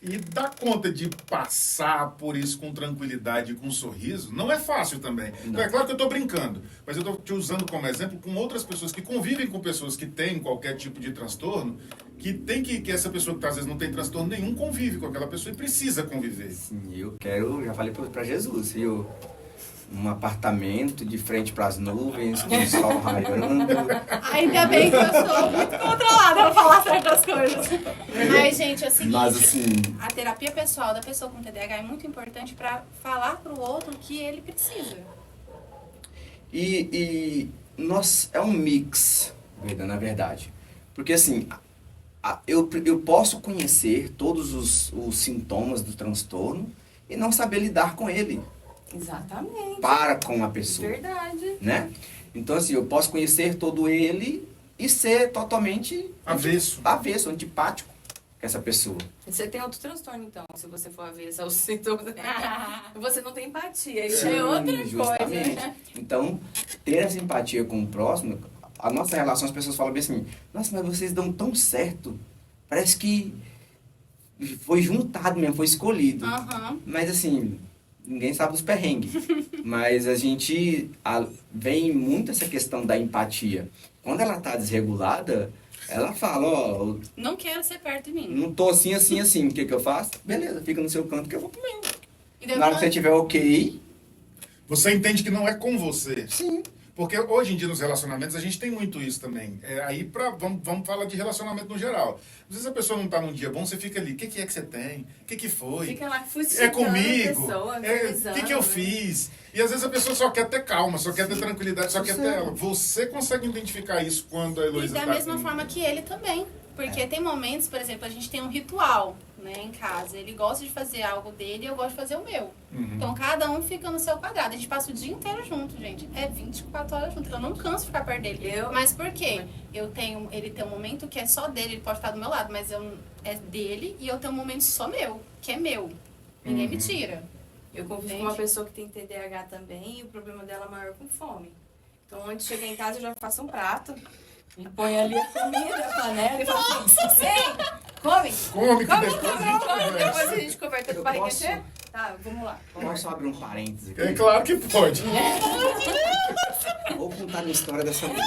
e dar conta de passar por isso com tranquilidade e com um sorriso, não é fácil também. Então, é claro que eu estou brincando, mas eu estou te usando como exemplo com outras pessoas que convivem com pessoas que têm qualquer tipo de transtorno, que tem que essa pessoa que às vezes não tem transtorno nenhum convive com aquela pessoa e precisa conviver. sim, eu quero, já falei para Jesus, viu? Um apartamento de frente para as nuvens, com o sol raiando. Ainda bem que eu sou muito controlada pra falar certas coisas. Mas, gente, é o seguinte, Mas assim, a terapia pessoal da pessoa com TDAH é muito importante pra falar pro outro o que ele precisa. é um mix, na verdade. Porque assim, eu posso conhecer todos os sintomas do transtorno e não saber lidar com ele. Exatamente. Para com a pessoa. Verdade. Né? Então, assim, eu posso conhecer todo ele e ser totalmente Avesso. antipático com essa pessoa. Você tem outro transtorno, então, se você for avesso aos sintomas. Você não tem empatia, isso é outra coisa. Justamente. Né? Então, ter essa empatia com o próximo, a nossa relação, as pessoas falam bem assim, nossa, mas vocês dão tão certo. Parece que foi juntado mesmo, foi escolhido. Aham. Mas assim, ninguém sabe dos perrengues. Mas a gente vem muito essa questão da empatia. Quando ela tá desregulada, ela fala, Não quero ser perto de mim. não tô assim. O que eu faço? Beleza, fica no seu canto que eu vou comer. E daí Na hora que você estiver ok, Você entende que não é com você. sim. Porque hoje em dia nos relacionamentos a gente tem muito isso também. Vamos falar de relacionamento no geral. Às vezes a pessoa não tá num dia bom, você fica ali, o que é que você tem? O que foi? Fica lá É fustigando comigo? a pessoa, O analisando, que eu né? fiz? E às vezes a pessoa só quer ter calma, só quer ter tranquilidade, só quer ter Você- ela. Você consegue identificar isso quando a E Heloísa da tá mesma com- forma que ele também. Porque tem momentos, por exemplo, a gente tem um ritual, né, em casa. Ele gosta de fazer algo dele e eu gosto de fazer o meu. Então, cada um fica no seu quadrado. A gente passa o dia inteiro junto, gente. É 24 horas junto. Eu não canso de ficar perto dele. Mas por quê? Ele tem um momento que é só dele, ele pode estar do meu lado, mas é dele e eu tenho um momento só meu, que é meu. Ninguém me tira. Eu convivo com uma pessoa que tem TDAH também e o problema dela é maior com fome. Então, antes de chegar em casa, eu já faço um prato. E põe ali a comida, a panela e fala assim, vem, come. Come que Come, depois a come, gente come. conversa. Depois a gente conversa. Tá de Eu barriga posso? cheia? Tá, vamos lá. Posso abrir um parênteses aqui? É claro que pode. Vou contar a minha história dessa vez.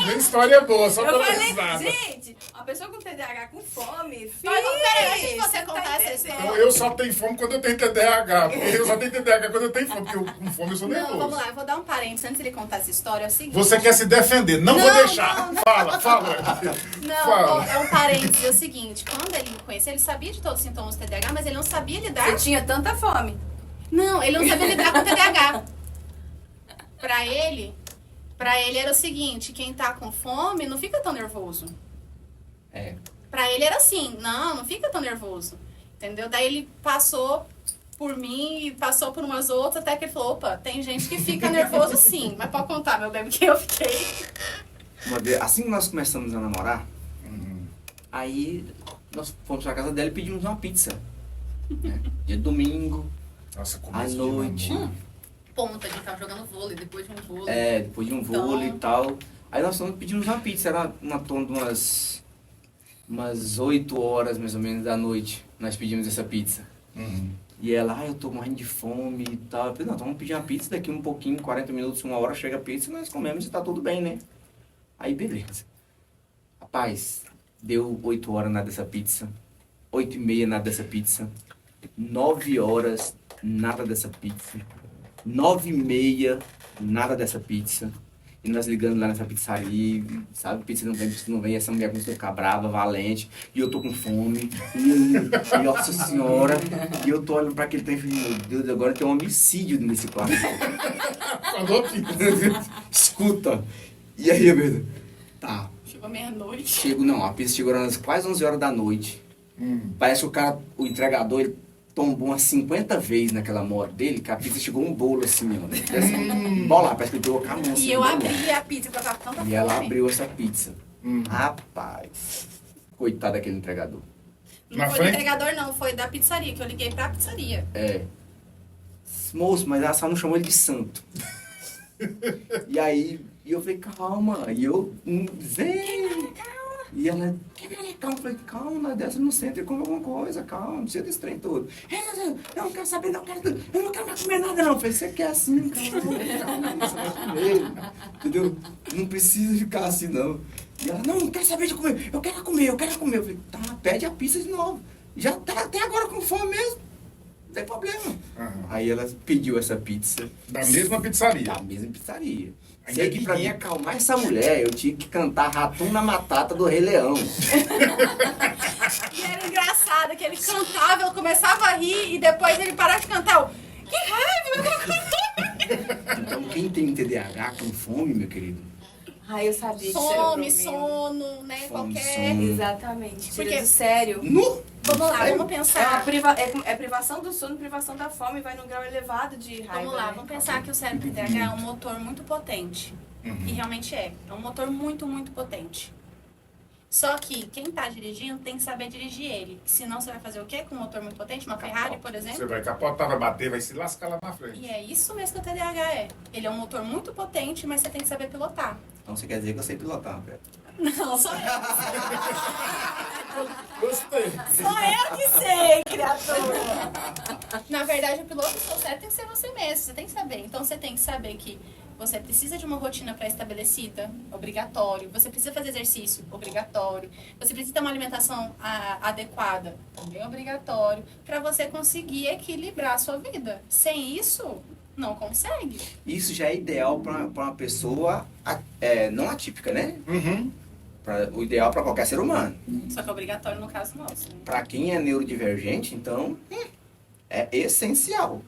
Minha história é boa, só Eu pela falei, risada. gente, uma pessoa com TDAH com fome, Mas, peraí, antes de você tá contar essa entendendo? Então, eu só tenho fome quando eu tenho TDAH. Porque eu só tenho TDAH quando eu tenho fome, porque eu, com fome eu sou Não, nervoso. vamos lá, eu vou dar um parênteses antes de ele contar essa história. É o seguinte. Você quer se defender, não vou Não, deixar. não, não. Fala. Não, Fala. é um parênteses. É o seguinte, quando ele me conheceu, ele sabia de todos os sintomas do TDAH, mas ele não sabia lidar. Você tinha tanta fome. Não, ele não sabia lidar com o TDAH. Pra ele era o seguinte, quem tá com fome não fica tão nervoso. É. Pra ele era assim, não fica tão nervoso. Entendeu? Daí ele passou por mim e passou por umas outras, até que ele falou, opa, tem gente que fica nervoso sim. Mas pode contar, meu bem, que eu fiquei. Uma vez, assim que nós começamos a namorar, Uhum. aí nós fomos pra casa dela e pedimos uma pizza. Né? Dia de domingo, Nossa, à começo de noite. namoro. Ponta, a gente tava jogando vôlei, depois de um vôlei. Depois de um vôlei e tal. Aí nós fomos pedimos uma pizza, era uma torno de umas 8 horas mais ou menos da noite. Nós pedimos essa pizza. Uhum. E ela, eu tô morrendo de fome e tal. Eu falei, não, então vamos pedir uma pizza, daqui um pouquinho, 40 minutos, 1 hora, chega a pizza e nós comemos e tá tudo bem, né? Aí, beleza. Rapaz, deu 8 horas nada dessa pizza. 8h30 nada dessa pizza. 9 horas, nada dessa pizza. 9h30, nada dessa pizza. E nós ligando lá nessa pizzaria, sabe? Pizza não vem. Essa mulher começou a ficar brava, valente. E eu tô com fome. E nossa senhora. E eu tô olhando pra aquele trem e falei, meu Deus, agora tem um homicídio nesse quarto. Falou que... Escuta. E aí, meu tá. Chegou meia-noite. A pizza chegou às quase 11 horas da noite. Hum. Parece que o entregador, ele tombou umas 50 vezes naquela moto dele, que a pizza chegou um bolo assim, ó. Né? Assim, bola, parece que ele pegou com a mão assim, E eu bolou. abri a pizza, porque eu tava com tanta E ela fome. abriu essa pizza. Hum. Rapaz, coitado daquele entregador. Não Na foi frente? do entregador, não, foi da pizzaria, que eu liguei pra pizzaria. É. Moço, mas ela só não chamou ele de santo. E aí, eu falei, calma. E eu, zen. E ela, calma. Eu falei, calma, nós dessa no centro e come alguma coisa, calma, não precisa desse trem todo. Eu não quero saber, eu não quero mais comer nada, não. Eu falei, você quer assim, calma, você vai comer. Entendeu? Não precisa ficar assim, não. E ela, não quero saber de comer, eu quero comer. Eu falei, tá, pede a pizza de novo. Já tá até agora com fome mesmo. Não tem problema. Aham. Aí ela pediu essa pizza Da mesma pizzaria. da mesma pizzaria. Ainda Sei que pra pedi. mim acalmar essa mulher, eu tinha que cantar Ratuna Matata do Rei Leão. E era engraçado que ele cantava, eu começava a rir e depois ele parava de cantar. Eu, que raiva, eu tô com fome. Então quem tem TDAH com fome, meu querido, Ai, eu sabia que isso era Fome, problema. sono, né? Fome, Qualquer. sono. Exatamente. Porque- Tira do sério. nu! Vamos lá, vamos É, uma pensar. é privação do sono, privação da fome, vai num grau elevado de raiva. Vamos lá, né? vamos pensar que o cérebro TDAH é um motor muito potente. Uhum. E realmente é. É um motor muito, muito potente. Só que quem tá dirigindo tem que saber dirigir ele. Senão você vai fazer o quê com um motor muito potente? Uma Ferrari, por Você exemplo? vai capotar, vai bater, vai se lascar lá na frente. E é isso mesmo que o TDAH é. Ele é um motor muito potente, mas você tem que saber pilotar. Então você quer dizer que eu sei pilotar, velho. Não, só eu. Gostei. Só eu que sei, criatura. Na verdade, o piloto do seu cérebro tem que ser você mesmo. Você tem que saber. Então, você tem que saber que você precisa de uma rotina pré-estabelecida, obrigatório. Você precisa fazer exercício, obrigatório. Você precisa ter uma alimentação adequada, também obrigatório, para você conseguir equilibrar a sua vida. Sem isso, não consegue. Isso já é ideal pra uma pessoa não atípica, né? Uhum. O ideal pra qualquer ser humano. Só que é obrigatório no caso nosso. Né? Pra quem é neurodivergente, então, é essencial.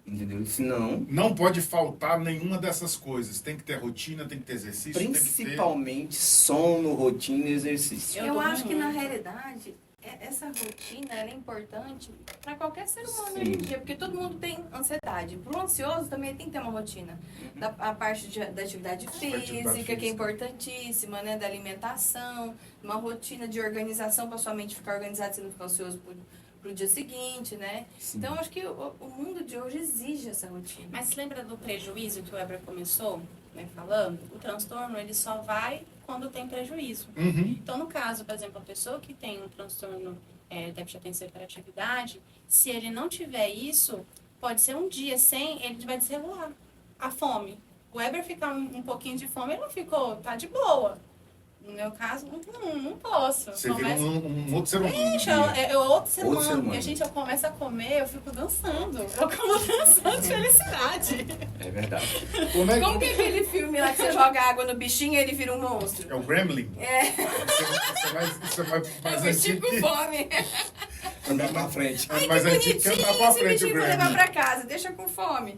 Entendeu? Senão, Não pode faltar nenhuma dessas coisas. Tem que ter rotina, tem que ter exercício, tem que principalmente sono, rotina e exercício. Eu Eu durmo acho que na muito. realidade essa rotina ela é importante para qualquer ser humano Sim. hoje em dia, porque todo mundo tem ansiedade. Para o ansioso também tem que ter uma rotina. A parte da atividade física, que é importantíssima, né? Da alimentação, uma rotina de organização para sua mente ficar organizada, você não ficar ansioso pro dia seguinte, né? Sim. Então, acho que o mundo de hoje exige essa rotina. Mas se lembra do prejuízo que o Weber começou, né, falando? O transtorno, ele só vai quando tem prejuízo. ter. Uhum. Então, no caso, por exemplo, a pessoa que tem um transtorno déficit de atenção e hiperatividade, se ele não tiver isso, pode ser um dia sem, ele vai desregular. A fome. O Weber ficar um pouquinho de fome, ele não ficou, tá de boa. No meu caso, não posso. Você vira um outro ser humano. Ixi, é outro ser Outro ser humano. humano. E, gente, eu começo a comer, eu fico dançando. Eu como dançando de felicidade. É verdade. Como é Como que é aquele filme lá que você joga água no bichinho e ele vira um monstro? É o Gremlin? É, Isso é mais o bichinho antigo com que... fome. Andar pra frente. Ai, mais que antigo que bonitinho andar pra esse frente, o bichinho, vou levar Gremlin. pra casa, deixa com fome.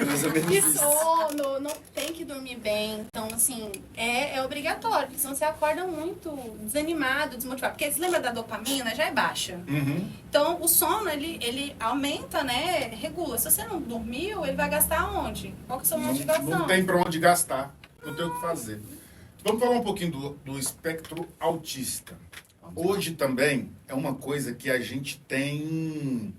Mais ou menos E isso. sono, não tem que dormir bem. Então, assim, é obrigatório. Porque senão você acorda muito desanimado, desmotivado. Porque você lembra da dopamina? Já é baixa. Uhum. Então, o sono, ele aumenta, né? Regula. Se você não dormiu, ele vai gastar onde? Qual que é a sua motivação? Não tem pra onde gastar. Não tem o que fazer. Vamos falar um pouquinho do espectro autista. Hoje também é uma coisa que a gente tem...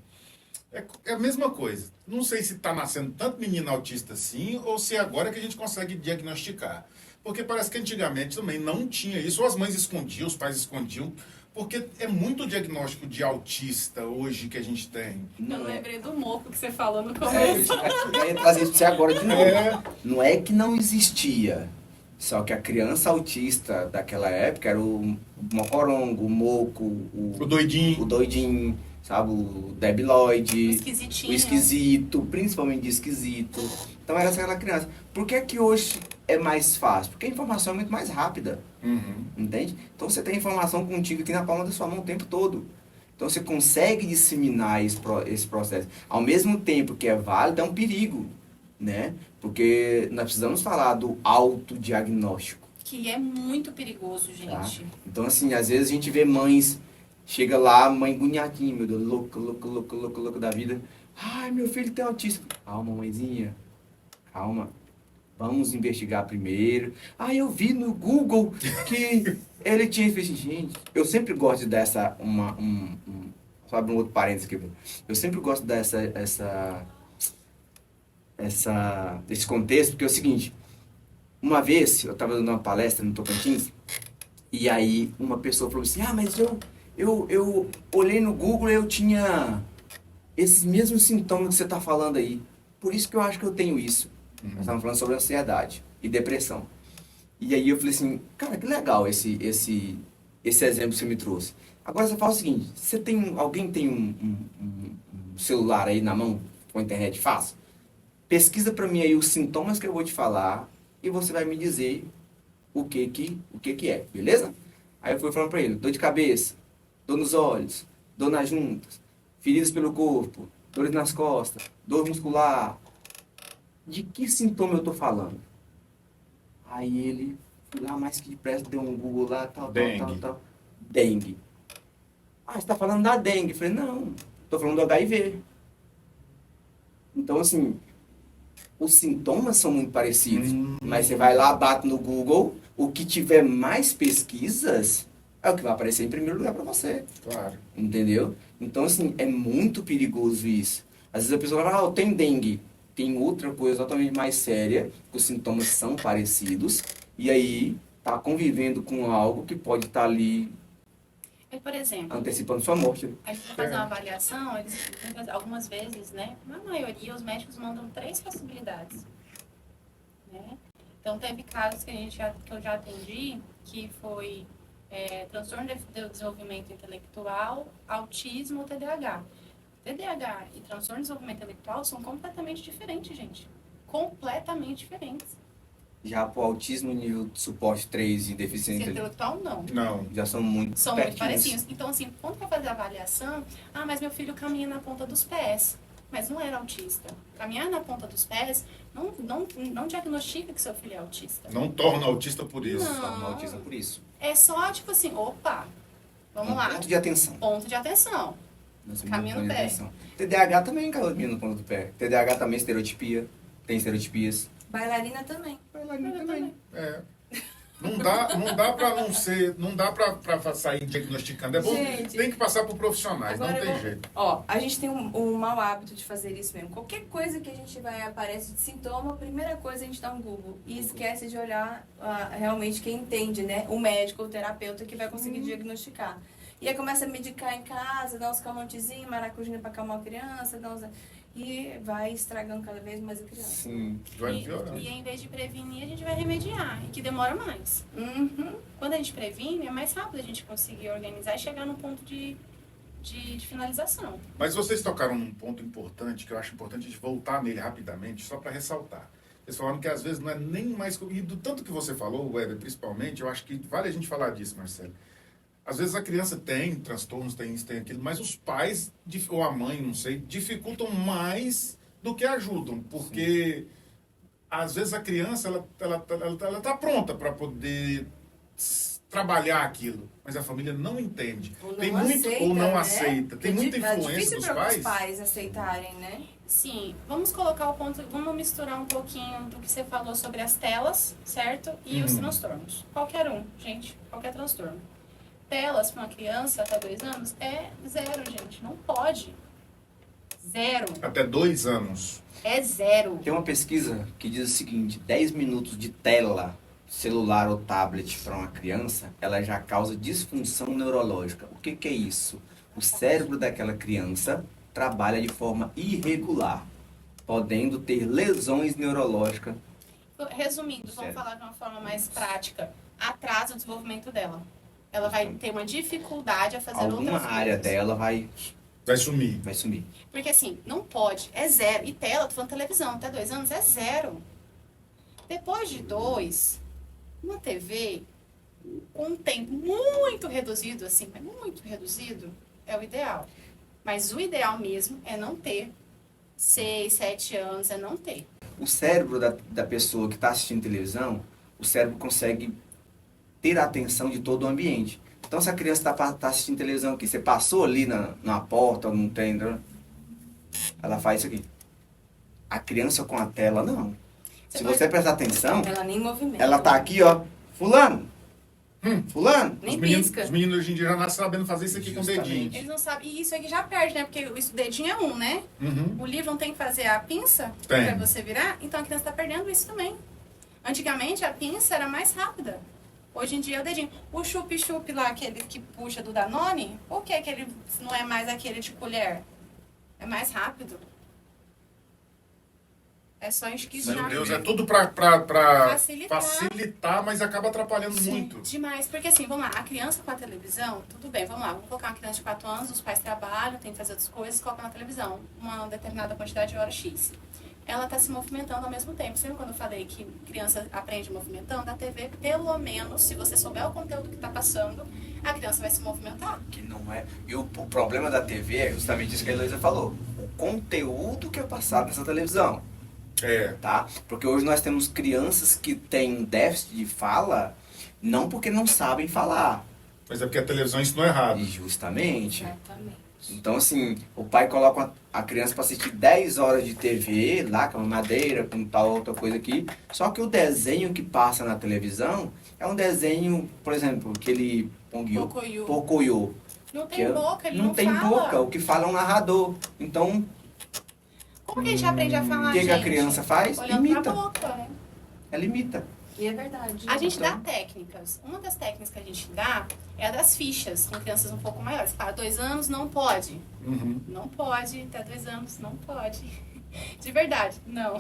É a mesma coisa. Não sei se está nascendo tanto menino autista assim, ou se agora que a gente consegue diagnosticar. Porque parece que antigamente também não tinha isso. Ou as mães escondiam, os pais escondiam. Porque é muito diagnóstico de autista hoje que a gente tem. Eu Não é. lembrei do moco que você falou no É, começo. eu ia trazer isso pra você agora de novo. É. Não é que não existia. Só que a criança autista daquela época era o mocorongo, o moco, O doidinho. o doidinho, sabe? O debilóide, Esquisitinho. o esquisito, principalmente de esquisito. Então era aquela criança. Por que que hoje é mais fácil? Porque a informação é muito mais rápida, Uhum. entende? Então você tem informação contigo aqui na palma da sua mão o tempo todo. Então você consegue disseminar esse processo. Ao mesmo tempo que é válido, é um perigo, né? Porque nós precisamos falar do autodiagnóstico. Que é muito perigoso, gente. Então, assim, às vezes a gente vê mães, chega lá, mãe agoniadinha, meu Deus, louca da vida. Ai, meu filho tem autismo. Calma, mãezinha, calma. Vamos investigar primeiro. Ah, eu vi no Google que ele tinha... Eu falei assim, gente, eu sempre gosto de dar essa... Só abrir um outro parênteses aqui. Eu sempre gosto de dar esse contexto, porque é o seguinte... Uma vez, eu estava dando uma palestra no Tocantins, e aí uma pessoa falou assim, ah, mas eu olhei no Google e eu tinha esses mesmos sintomas que você está falando aí. Por isso que eu acho que eu tenho isso. Nós estávamos falando sobre ansiedade e depressão. E aí eu falei assim, cara, que legal esse exemplo que você me trouxe. Agora você fala o seguinte, alguém tem um celular aí na mão, com a internet fácil? Pesquisa para mim aí os sintomas que eu vou te falar, e você vai me dizer o que é, beleza? Aí eu fui falando pra ele, dor de cabeça, dor nos olhos, dor nas juntas, feridas pelo corpo, dores nas costas, dor muscular. De que sintoma eu tô falando? Aí ele, fui lá mais que depressa, deu um Google lá, tal. Dengue. Ah, você tá falando da dengue? Eu falei, não, tô falando do HIV. Então, assim... Os sintomas são muito parecidos, mas você vai lá, bate no Google, o que tiver mais pesquisas é o que vai aparecer em primeiro lugar para você, Claro. entendeu? Então, assim, é muito perigoso isso. Às vezes a pessoa fala, eu tenho dengue. Tem outra coisa totalmente mais séria, que os sintomas são parecidos, e aí tá convivendo com algo que pode estar ali Por exemplo, antecipando sua morte. a gente vai fazer uma avaliação, algumas vezes, né? Na maioria, os médicos mandam 3 possibilidades. Né? Então, teve casos que eu já atendi, que foi transtorno de desenvolvimento intelectual, autismo ou TDAH. TDAH e transtorno de desenvolvimento intelectual são completamente diferentes, gente. Completamente diferentes. Já pro autismo nível de suporte 3 e deficiência Intelectual, não. Não. já são muito São muito pertinentes. parecidos. Então, assim, quando vai fazer a avaliação, mas meu filho caminha na ponta dos pés. Mas não era autista. Caminhar na ponta dos pés não diagnostica que seu filho é autista. Não torna autista por isso. Não. Torna autismo por isso. É só, tipo assim, opa, vamos lá. Ponto de atenção. Ponto de atenção. Nossa, Caminho ponto no de pé. atenção. TDAH também caminha no ponto do pé. TDAH também é estereotipia. Tem estereotipias. Bailarina também. também. É. Não dá pra sair diagnosticando. É bom, Gente, tem que passar por profissionais, não agora tem eu vou- jeito. Ó, a gente tem um mau hábito de fazer isso mesmo. Qualquer coisa que a gente aparece de sintoma, a primeira coisa a gente dá um Google. E esquece de olhar realmente quem entende, né? O médico, o terapeuta que vai conseguir diagnosticar. E aí começa a medicar em casa, dá uns calmantezinhos, maracujina pra acalmar a criança, e vai estragando cada vez mais a criança. Sim. Vai piorando. E em vez de prevenir, a gente vai remediar, e que demora mais. Uhum. Quando a gente previne, é mais rápido a gente conseguir organizar e chegar no ponto de finalização. Mas vocês tocaram num ponto importante, que eu acho importante a gente voltar nele rapidamente, só para ressaltar. Vocês falaram que às vezes não é nem mais... E do tanto que você falou, Weber, principalmente, eu acho que vale a gente falar disso, Marcelo. Às vezes a criança tem transtornos, tem isso, tem aquilo, mas os pais, ou a mãe, não sei, dificultam mais do que ajudam. Porque, às vezes, a criança, ela tá pronta para poder trabalhar aquilo, mas a família não entende. Ou não Tem muito aceita, ou não né? aceita. Tem muita É influência difícil dos para pais. os pais aceitarem, né? Sim, vamos colocar o ponto, vamos misturar um pouquinho do que você falou sobre as telas, certo? E os transtornos. Qualquer um, gente, qualquer transtorno. Telas para uma criança até 2 anos é 0, gente, não pode. 0. Até 2 anos. É 0. Tem uma pesquisa que diz o seguinte: 10 minutos de tela, celular ou tablet para uma criança, ela já causa disfunção neurológica. O que é isso? O cérebro daquela criança trabalha de forma irregular, podendo ter lesões neurológicas. Resumindo, vamos Certo. falar de uma forma mais prática. Atrasa o desenvolvimento dela. Ela vai ter uma dificuldade a fazer Alguma outras área coisas. dela vai Vai sumir. Porque assim, não pode, é 0. E tela, tô falando televisão, até 2 anos é 0. Depois de 2, uma TV, com um tempo muito reduzido, assim, mas muito reduzido, é o ideal. Mas o ideal mesmo é não ter 6, 7 anos, é não ter. O cérebro da pessoa que está assistindo televisão, o cérebro consegue ter a atenção de todo o ambiente. Então, se a criança está assistindo televisão aqui, você passou ali na porta, ou não tem, ela faz isso aqui. A criança com a tela, não. Se você prestar atenção, Ela nem movimenta. ela tá aqui, ó, fulano, fulano. Nem Os pisca. meninos hoje em dia já nascem sabendo fazer isso aqui com o Justamente. dedinho. Eles não sabem, e isso aqui já perde, né? Porque o dedinho é um, né? Uhum. O livro não tem que fazer a pinça Tem. para você virar, então a criança está perdendo isso também. Antigamente a pinça era mais rápida. Hoje em dia é o dedinho. O chup-chup lá, aquele que puxa do Danone, por que ele não é mais aquele de colher? É mais rápido. É só esquivar. Meu Deus, é tudo pra Facilitar. facilitar, mas acaba atrapalhando muito. Demais, porque assim, vamos lá, a criança com a televisão, tudo bem, vamos lá, vamos colocar uma criança de 4 anos, os pais trabalham, tem que fazer outras coisas, colocam na televisão uma determinada quantidade de horas X. Ela está se movimentando ao mesmo tempo. Sempre quando eu falei que criança aprende movimentando, a TV, pelo menos, se você souber o conteúdo que está passando, a criança vai se movimentar. Que não é. E o problema da TV é justamente isso que a Heloísa falou. O conteúdo que é passado nessa televisão. É. Tá? Porque hoje nós temos crianças que têm um déficit de fala, não porque não sabem falar. Mas é porque a televisão ensinou errado. E justamente. Exatamente. Então, assim, o pai coloca a criança para assistir 10 horas de TV, lá com a madeira, com tal outra coisa aqui. Só que o desenho que passa na televisão é um desenho, por exemplo, aquele Pocoyo. Pocoyo. Não que tem boca, ele não, tem fala. boca, o que fala é um narrador. Então, Como que a gente aprende a falar, o que gente? a criança faz? Olhando Imita. pra boca, né? Ela imita. E é verdade. A gente Então. dá técnicas. Uma das técnicas que a gente dá é a das fichas, com crianças um pouco maiores. Claro, 2 anos não pode. Uhum. Não pode. Até 2 anos não pode. De verdade, não.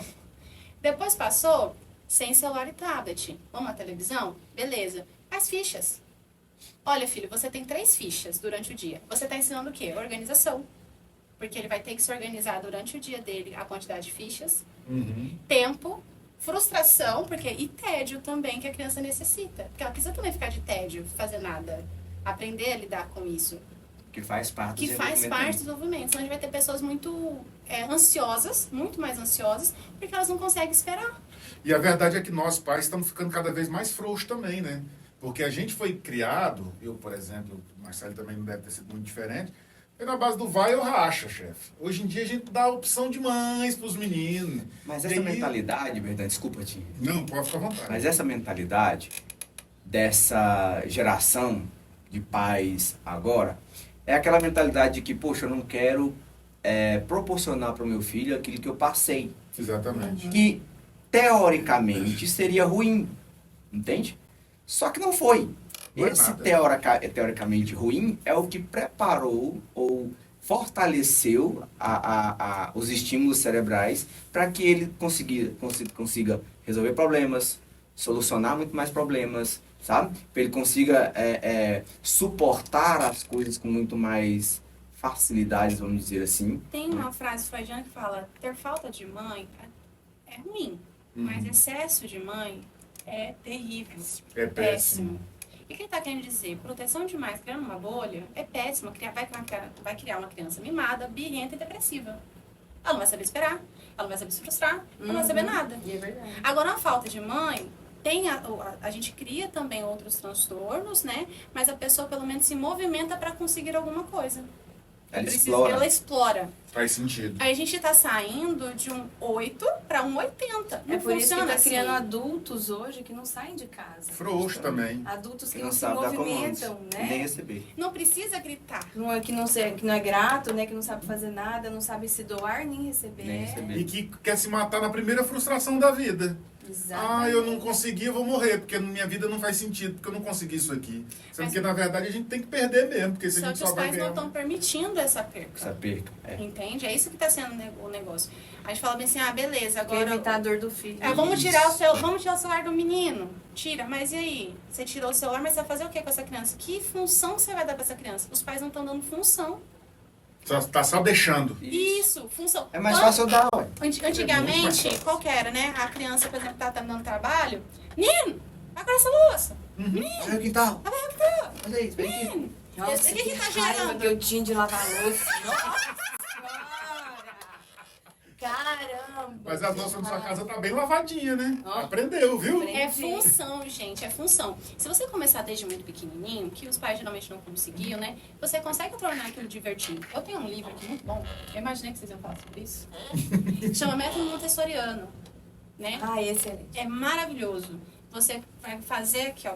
Depois passou sem celular e tablet. Vamos à televisão? Beleza. As fichas. Olha, filho, você tem 3 fichas durante o dia. Você está ensinando o quê? Organização. Porque ele vai ter que se organizar durante o dia dele, a quantidade de fichas. Uhum. Tempo, frustração, porque e tédio também que a criança necessita. Porque ela precisa também ficar de tédio, fazer nada. Aprender a lidar com isso. Que faz parte Que do faz desenvolvimento parte do desenvolvimento. Senão a gente vai ter pessoas muito ansiosas, muito mais ansiosas, porque elas não conseguem esperar. E a verdade é que nós, pais, estamos ficando cada vez mais frouxos também, né? Porque a gente foi criado, eu, por exemplo, o Marcelo também não deve ter sido muito diferente, foi na base do vai ou racha, chefe. Hoje em dia a gente dá opção demais para os meninos. Mas E essa aí- mentalidade, verdade, desculpa, Tim. Não, pode ficar à vontade. Mas essa mentalidade dessa geração de pais agora é aquela mentalidade de que, poxa, eu não quero proporcionar para o meu filho aquilo que eu passei. Exatamente. Que, teoricamente, seria ruim. Entende? Só que não foi. Não é Esse nada. teoricamente ruim é o que preparou ou fortaleceu os estímulos cerebrais para que ele consiga resolver problemas, solucionar muito mais problemas, sabe? Para ele consiga suportar as coisas com muito mais facilidades, vamos dizer assim. Tem uma frase freudiana que fala, ter falta de mãe é ruim, mas excesso de mãe é terrível. É péssimo. E o que ele está querendo dizer? Proteção demais, criando uma bolha, é péssima. Vai criar uma criança mimada, birrenta e depressiva. Ela não vai saber esperar, ela não vai saber se frustrar, ela não vai saber nada. É verdade. Agora, a falta de mãe, a gente cria também outros transtornos, né? Mas a pessoa, pelo menos, se movimenta para conseguir alguma coisa. Ela explora. Faz sentido. Aí a gente tá saindo de um 8 para um 80. Não É por isso que funciona tá assim. criando adultos hoje que não saem de casa. Frouxo também. Adultos que Que não se sabe dar comandos, movimentam, nem né? receber. Não precisa gritar. Que não é grato, né? Que não sabe fazer nada, não sabe se doar nem receber. Nem receber. E que quer se matar na primeira frustração da vida. Exatamente. Eu não consegui, eu vou morrer, porque minha vida não faz sentido, porque eu não consegui isso aqui. Sendo Mas- que, na verdade, a gente tem que perder mesmo, porque se a Só gente que os só vai pais não ganhar. estão permitindo essa perca. Essa perca. Entende? É isso que tá sendo o negócio. A gente fala bem assim, beleza, Quer agora... evitar a dor do filho. Vamos tirar o celular do menino. Tira, mas e aí? Você tirou o celular, mas você vai fazer o que com essa criança? Que função você vai dar pra essa criança? Os pais não estão dando função. Tá só deixando. Isso, função. É mais fácil eu dar, ué. Antigamente, qual que era, né? A criança, por exemplo, tá dando trabalho. Menino, vai com essa louça. Olha o quintal. Olha aí, vem aqui. Menino, Nossa, o que tá raiva gerando? que eu tinha de lavar louça. Nossa Senhora! Caramba! Mas a nossa da sua casa tá bem lavadinha, né? Ó. Aprendeu, viu? Aprendi. É função, gente, é função. Se você começar desde muito pequenininho, que os pais geralmente não conseguiam, né? Você consegue tornar aquilo divertido. Eu tenho um livro aqui muito bom. Eu imaginei que vocês iam falar sobre isso. Chama Método Montessoriano, né? Excelente. É maravilhoso. Você vai fazer aqui, ó.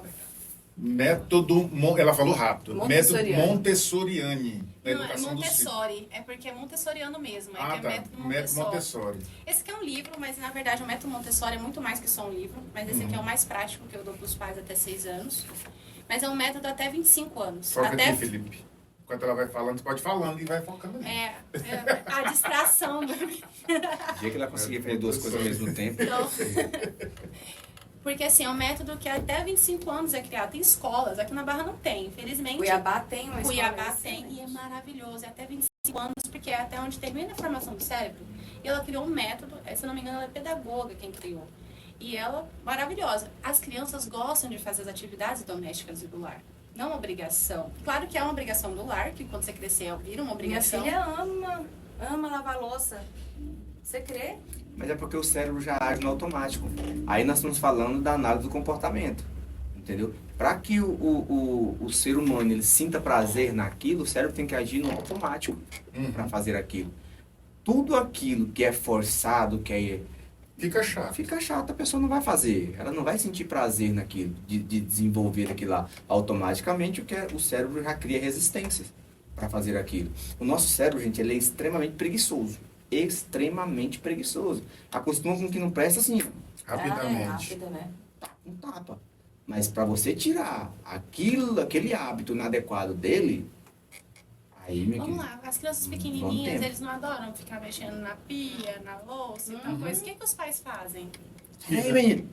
Método, ela falou rápido. Método Montessoriano. Montessoriani. Da Não, é educação dos filhos. Montessori. É porque é montessoriano mesmo. Ah, que tá. é método Método Montessori. Montessori. Esse aqui é um livro, mas na verdade o método Montessori é muito mais que só um livro. Mas esse aqui Uhum. é o mais prático que eu dou para os pais até 6 anos. Mas é um método até 25 anos. Foca até aqui, Felipe. Enquanto ela vai falando, você pode ir falando e vai focando ali. a distração. Né? O dia que ela conseguir fazer duas coisas ao mesmo tempo. Então, porque assim, é um método que até 25 anos é criado. Tem escolas, aqui na Barra não tem, infelizmente. Cuiabá tem uma escola Cuiabá excelente. tem e é maravilhoso. É até 25 anos, porque é até onde termina a formação do cérebro. E ela criou um método, se não me engano, ela é pedagoga quem criou. E ela, maravilhosa. As crianças gostam de fazer as atividades domésticas e do lar. Não uma obrigação. Claro que é uma obrigação do lar, que quando você crescer vira uma Minha obrigação. filha ama lavar louça. Você crê? Mas é porque o cérebro já age no automático. Aí nós estamos falando da análise do comportamento. Entendeu? Para que o ser humano ele sinta prazer naquilo, o cérebro tem que agir no automático para fazer aquilo. Tudo aquilo que é forçado, que é Fica chato. fica chato, a pessoa não vai fazer. Ela não vai sentir prazer naquilo, de desenvolver aquilo lá. Automaticamente o cérebro já cria resistências para fazer aquilo. O nosso cérebro, gente, ele é extremamente preguiçoso. Extremamente preguiçoso. Acostuma com o que não presta assim, Rapidamente. É rápido, né? um tapa. Mas para você tirar aquele hábito inadequado dele, aí, meu Vamos querido, lá, as crianças Bom pequenininhas, tempo. eles não adoram ficar mexendo na pia, na louça e tal coisa. O que os pais fazem? Ei, menino,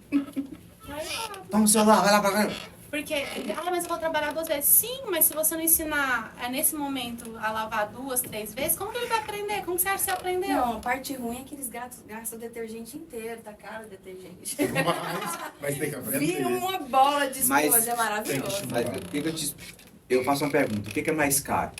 Vai lá. toma o celular, vai lá pra cá. Porque, mas eu vou trabalhar 2 vezes. Sim, mas se você não ensinar nesse momento a lavar 2, 3 vezes, como que ele vai aprender? Como que você acha que você aprendeu? Não, a parte ruim é que eles gastam o detergente inteiro, tá caro o detergente. Mas tem que aprender. Vira uma bola de Mas- esposa, é maravilhoso. Mas eu faço uma pergunta, o que é mais caro?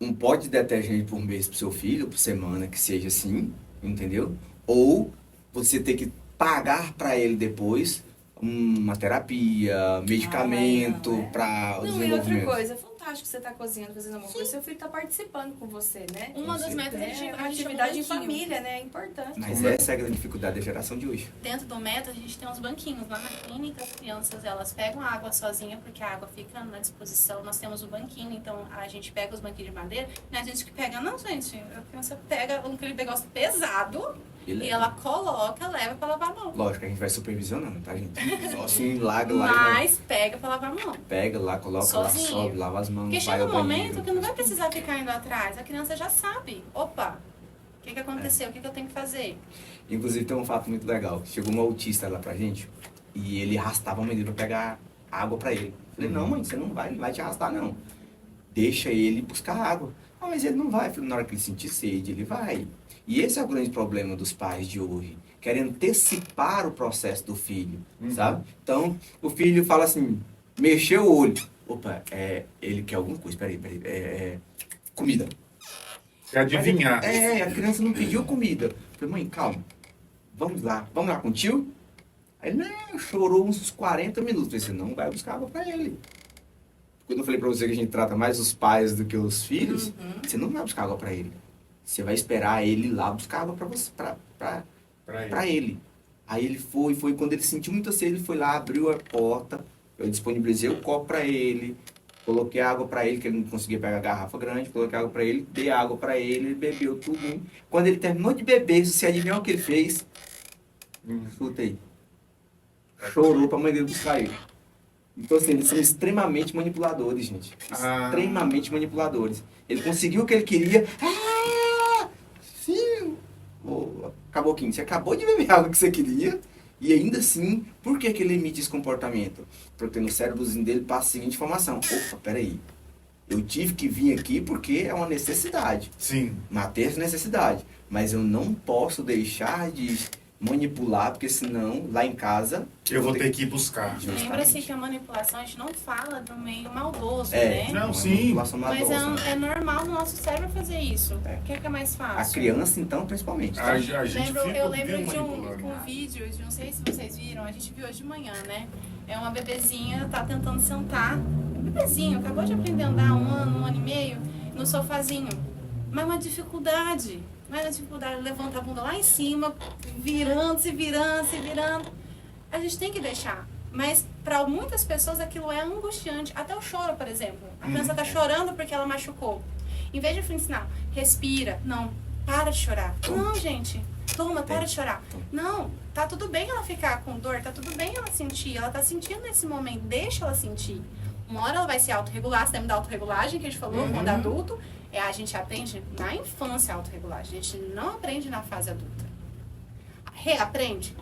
Um pote de detergente por mês pro seu filho, por semana, que seja assim, entendeu? Ou você ter que pagar para ele depois uma terapia, medicamento não, é. para o Não, e outra desenvolvimento. coisa, é fantástico você tá cozinhando, fazendo alguma coisa, seu filho tá participando com você, né? Uma das metas É uma a gente chama atividade em banquinho. família, né? É importante. Mas essa é a grande dificuldade da geração de hoje. Dentro do método, a gente tem uns banquinhos. Lá na clínica, as crianças, elas pegam a água sozinha, porque a água fica na disposição. Nós temos o banquinho, então a gente pega os banquinhos de madeira. Não é a gente que pega, não, gente. A criança pega um aquele negócio pesado, Ele E é. ela coloca, leva pra lavar a mão. Lógico que a gente vai supervisionando, tá, gente? Só assim, larga lá e vai. Mas pega pra lavar a mão. Pega lá, coloca lá, Sozinho. sobe, lava as mãos, Porque vai chega ao um banheiro. momento que não vai precisar ficar indo atrás. A criança já sabe. Opa, o que aconteceu? O que eu tenho que fazer? Inclusive tem um fato muito legal. Chegou um autista lá pra gente e ele arrastava a mãe dele pra pegar água pra ele. Falei, não, mãe, você não vai te arrastar, não. Deixa ele buscar água. Ah, mas ele não vai. Falei, na hora que ele sentir sede, ele vai. E esse é o grande problema dos pais de hoje. Querem antecipar o processo do filho, sabe? Então, o filho fala assim, mexeu o olho. Opa, ele quer alguma coisa, peraí. Comida. Quer adivinhar. A criança não pediu comida. Falei, mãe, calma. Vamos lá com o tio? Aí ele, não, chorou uns 40 minutos. Falei, você não vai buscar água pra ele. Quando eu falei pra você que a gente trata mais os pais do que os filhos, você não vai buscar água pra ele. Você vai esperar ele ir lá buscar água pra você, pra ele. Aí ele foi, quando ele sentiu muita sede, ele foi lá, abriu a porta, eu disponibilizei o copo pra ele, coloquei água pra ele, que ele não conseguia pegar a garrafa grande, coloquei água pra ele, dei água pra ele bebeu tudo. Quando ele terminou de beber, você adivinhou o que ele fez? Escuta aí. Chorou pra mãe dele buscar ele. Então, assim, eles são extremamente manipuladores, gente. Extremamente manipuladores. Ele conseguiu o que ele queria. Sim. Caboquinho, você acabou de beber a água que você queria. E ainda assim, por que ele emite esse comportamento? Porque no cérebrozinho dele passa a seguinte informação. Opa, peraí. Eu tive que vir aqui porque é uma necessidade. Sim. Matei essa necessidade. Mas eu não posso deixar de manipular, porque senão, lá em casa... Eu vou ter que ir buscar. Lembra-se que a manipulação, a gente não fala do meio maldoso, É, né? Não, sim. Mas Mas é normal no nosso cérebro fazer isso. É. O que é mais fácil? a criança, então, principalmente. A gente Eu fica lembro bem de manipulando. um vídeo, não sei se vocês viram, a gente viu hoje de manhã, né? É uma bebezinha, tá tentando sentar. Bebezinho, acabou de aprender a andar um ano e meio, no sofazinho. Mas uma dificuldade. Levanta a bunda lá em cima, se virando. A gente tem que deixar. Mas para muitas pessoas aquilo é angustiante. Até o choro, por exemplo. A criança tá chorando porque ela machucou. Em vez de ensinar, respira, não, para de chorar. Não, gente, toma, para de chorar. Não, tá tudo bem ela ficar com dor, tá tudo bem ela sentir. Ela tá sentindo nesse momento, deixa ela sentir. Uma hora ela vai se autorregular, você lembra da autorregulagem que a gente falou quando adulto? A gente aprende na infância a autorregulagem, a gente não aprende na fase adulta. Reaprende,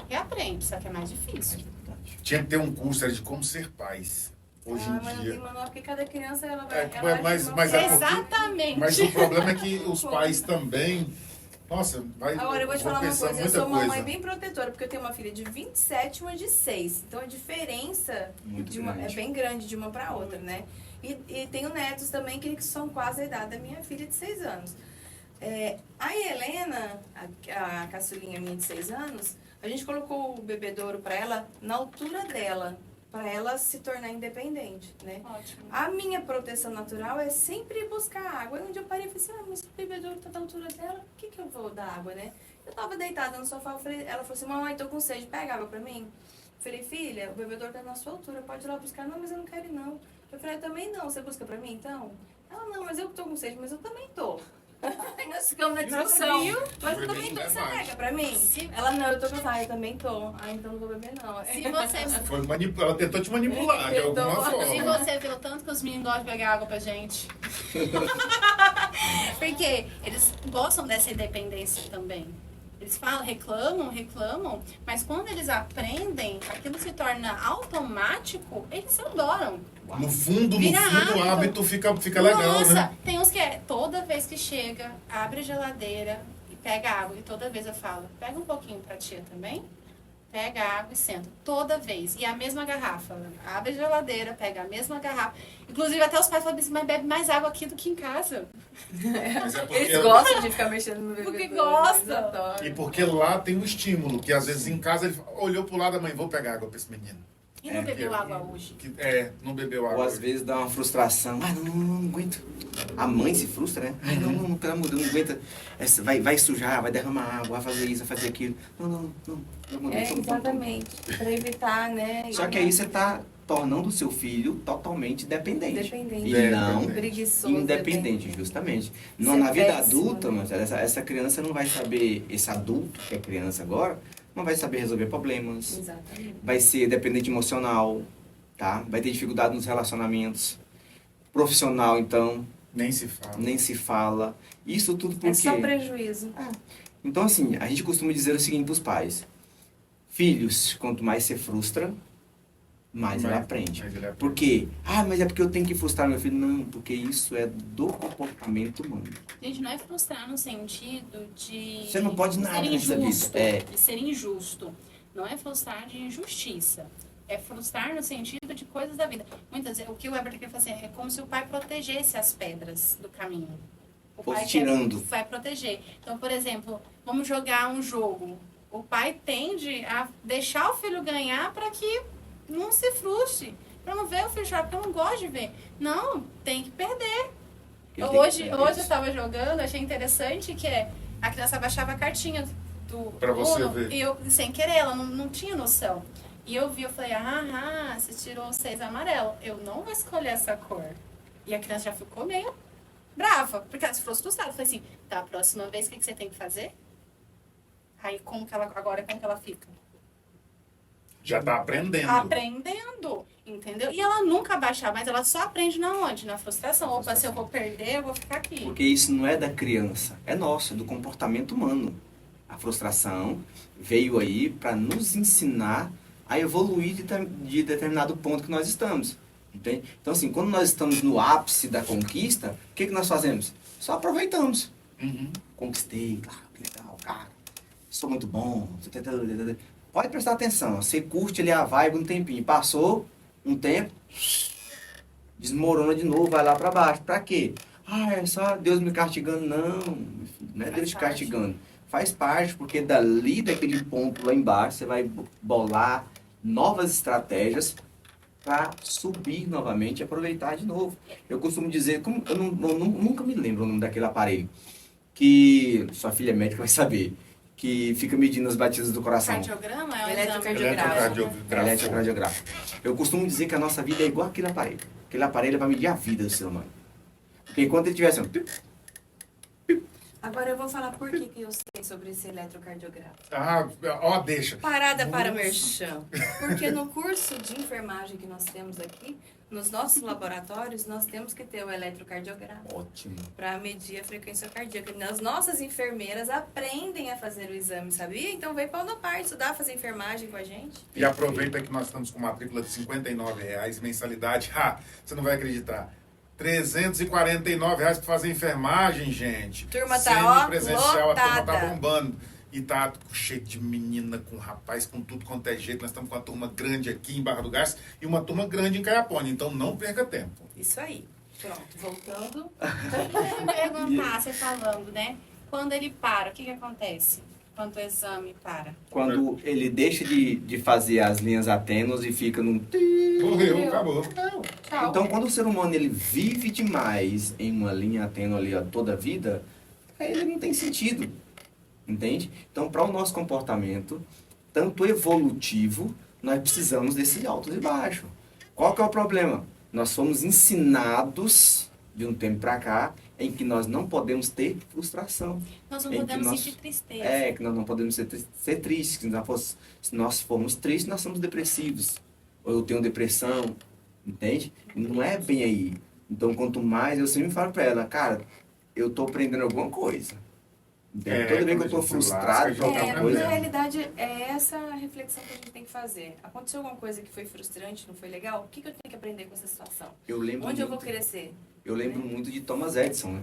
só que é mais difícil. Tinha que ter um curso de como ser pais. Hoje em Mas não tem dia. manual, porque cada criança ela vai... É, ela mas vai é porque- Exatamente. Mas o problema é que os pais também... Nossa, vai... Agora, eu vou te falar uma pensar coisa, eu muita sou uma mãe coisa. bem protetora, porque eu tenho uma filha de 27 e uma de 6. Então, a diferença Muito é grande. bem grande de uma para outra, né? E tenho netos também que são quase a idade da minha filha de 6 anos. A Helena, a caçulinha minha de 6 anos, a gente colocou o bebedouro para ela na altura dela, para ela se tornar independente, né? Ótimo. A minha proteção natural é sempre ir buscar água. Aí um dia eu parei e falei assim, mas o bebedouro tá da altura dela, por que eu vou dar água, né? Eu tava deitada no sofá, ela falou assim, mamãe, tô com sede, pega água pra mim. Eu falei, filha, o bebedouro tá na sua altura, pode ir lá buscar. Não, mas eu não quero ir, não. Eu falei, eu também não, você busca pra mim, então? Ela, não, mas eu tô com sede, mas eu também tô. Aí nós ficamos na discussão. Mas eu também tô, você pega pra mim? Ela, não, eu tô com sede, eu também tô. Ah, então não vou beber, não. Se você, Foi ela tentou te manipular de alguma se forma. você viu tanto que os meninos gostam de pegar água pra gente. Porque eles gostam dessa independência também. Eles falam, reclamam, mas quando eles aprendem, aquilo se torna automático, eles adoram. No fundo, Vira o hábito fica legal, Nossa, né? tem uns que toda vez que chega, abre a geladeira e pega água. E toda vez eu falo, pega um pouquinho pra tia também. Pega água e senta. Toda vez. E a mesma garrafa. Abre a geladeira, pega a mesma garrafa. Inclusive, até os pais falam assim, mas bebe mais água aqui do que em casa. Mas é porque Eles gostam de ficar mexendo no bebedouro. Porque gostam. eles adoram. E porque lá tem um estímulo, que às vezes em casa ele olhou pro lado da mãe, vou pegar água pra esse menino. E não bebeu água hoje? Não bebeu água. Ou às vezes dá uma frustração. Ah, não aguento. A mãe se frustra, né? Ai, não, pelo amor de Deus, não aguenta. Vai sujar, vai derramar água, vai fazer isso, vai fazer aquilo. Não. Pelo amor de Deus, Exatamente. Pra evitar, né? Só que aí você tá tornando o seu filho totalmente dependente. Dependente. E não Preguiçoso. independente, justamente. Isso Na é vida péssimo, adulta, né? mas essa criança não vai saber, esse adulto que é criança agora, não vai saber resolver problemas, Exatamente. vai ser dependente emocional, tá? Vai ter dificuldade nos relacionamentos. Profissional, então, Nem se fala. nem se fala. Isso tudo porque... É só prejuízo. Então, assim, a gente costuma dizer o seguinte para os pais. Filhos, quanto mais você frustra, mais ele aprende. Mas ele aprende. Por quê? Ah, mas é porque eu tenho que frustrar meu filho. Não, porque isso é do comportamento humano. Gente, não é frustrar no sentido de... Você não pode nada ser nessa vida. injusto, É. de ser injusto. Não é frustrar de injustiça. É frustrar no sentido de coisas da vida. Muitas vezes, o que o Weber quer fazer é como se o pai protegesse as pedras do caminho. O Fosse pai tirando. vai proteger. Então, por exemplo, vamos jogar um jogo. O pai tende a deixar o filho ganhar para que não se frustre. Para não ver o filho chorar, porque eu não gosto de ver. Não, tem que perder. Ele tem Hoje que eu aprender. estava jogando, achei interessante que a criança baixava a cartinha do Pra você Uno, ver. e eu, sem querer, ela não tinha noção. E eu vi, eu falei, você tirou 6 amarelo. Eu não vou escolher essa cor. E a criança já ficou meio brava, porque ela se frustrada. Eu falei assim, tá, a próxima vez, o que você tem que fazer? Aí, como que ela fica? Já tá aprendendo. Aprendendo, entendeu? E ela nunca baixa, mas ela só aprende na onde? Na frustração. Opa, se eu vou perder, eu vou ficar aqui. Porque isso não é da criança, é nosso, é do comportamento humano. A frustração veio aí para nos ensinar a evoluir de determinado ponto que nós estamos. Entende? Então, assim, quando nós estamos no ápice da conquista, o que nós fazemos? Só aproveitamos. Uhum. Conquistei, que legal, cara. Sou muito bom. Pode prestar atenção, você curte ali a vibe um tempinho. Passou um tempo, desmorona de novo, vai lá pra baixo. Pra quê? É só Deus me castigando. Não, meu filho, não é Deus te castigando. Faz parte, porque dali, daquele ponto lá embaixo, você vai bolar novas estratégias para subir novamente e aproveitar de novo. Eu costumo dizer, eu nunca me lembro o nome daquele aparelho, que sua filha médica vai saber, que fica medindo as batidas do coração. Cardiograma é um Eletrocardiográfico. Eletrocardiográfico. Eu costumo dizer que a nossa vida é igual aquele aparelho. Aquele aparelho vai medir a vida do ser humano. Porque enquanto ele tivesse Agora eu vou falar por que eu sei sobre esse eletrocardiograma. Deixa. Parada para Nossa. merchan. Porque no curso de enfermagem que nós temos aqui, nos nossos laboratórios, nós temos que ter o eletrocardiograma ótimo. para medir a frequência cardíaca. As nossas enfermeiras aprendem a fazer o exame, sabia? Então vem para o Unopar estudar, fazer enfermagem com a gente. E aproveita que nós estamos com matrícula de R$ 59,00 mensalidade. Você não vai acreditar. R$ 349,00 para fazer enfermagem, gente. Turma tá, Semi-presencial, a turma lotada. tá bombando. E tá cheio de menina, com rapaz, com tudo quanto é jeito. Nós estamos com uma turma grande aqui em Barra do Garça e uma turma grande em Caiapônia. Então não perca tempo. Isso aí. Pronto, voltando. Eu vou perguntar, você falando, né? Quando ele para, o que acontece? Quando o exame para? Quando ele deixa de fazer as linhas atênuas e fica num... Morreu, acabou. Tchau. Então, quando o ser humano ele vive demais em uma linha tênue ali a toda a vida, aí ele não tem sentido, entende? Então, para o nosso comportamento, tanto evolutivo, nós precisamos desse altos e baixos. Qual que é o problema? Nós fomos ensinados, de um tempo para cá, em que nós não podemos ter frustração. Nós não em que podemos nós- sentir tristeza. Que nós não podemos ser tristes. Se nós formos tristes, nós somos depressivos. Ou eu tenho depressão, entende? Não é bem aí. Então, quanto mais, eu sempre falo pra ela, cara, eu tô aprendendo alguma coisa. Entende? Toda vez que eu tô quando a gente se frustrado lasca, com já tá alguma Na coisa... realidade, é essa a reflexão que a gente tem que fazer. Aconteceu alguma coisa que foi frustrante, não foi legal? O que eu tenho que aprender com essa situação? Eu lembro Onde eu vou muito, crescer? eu lembro muito de Thomas Edison, né?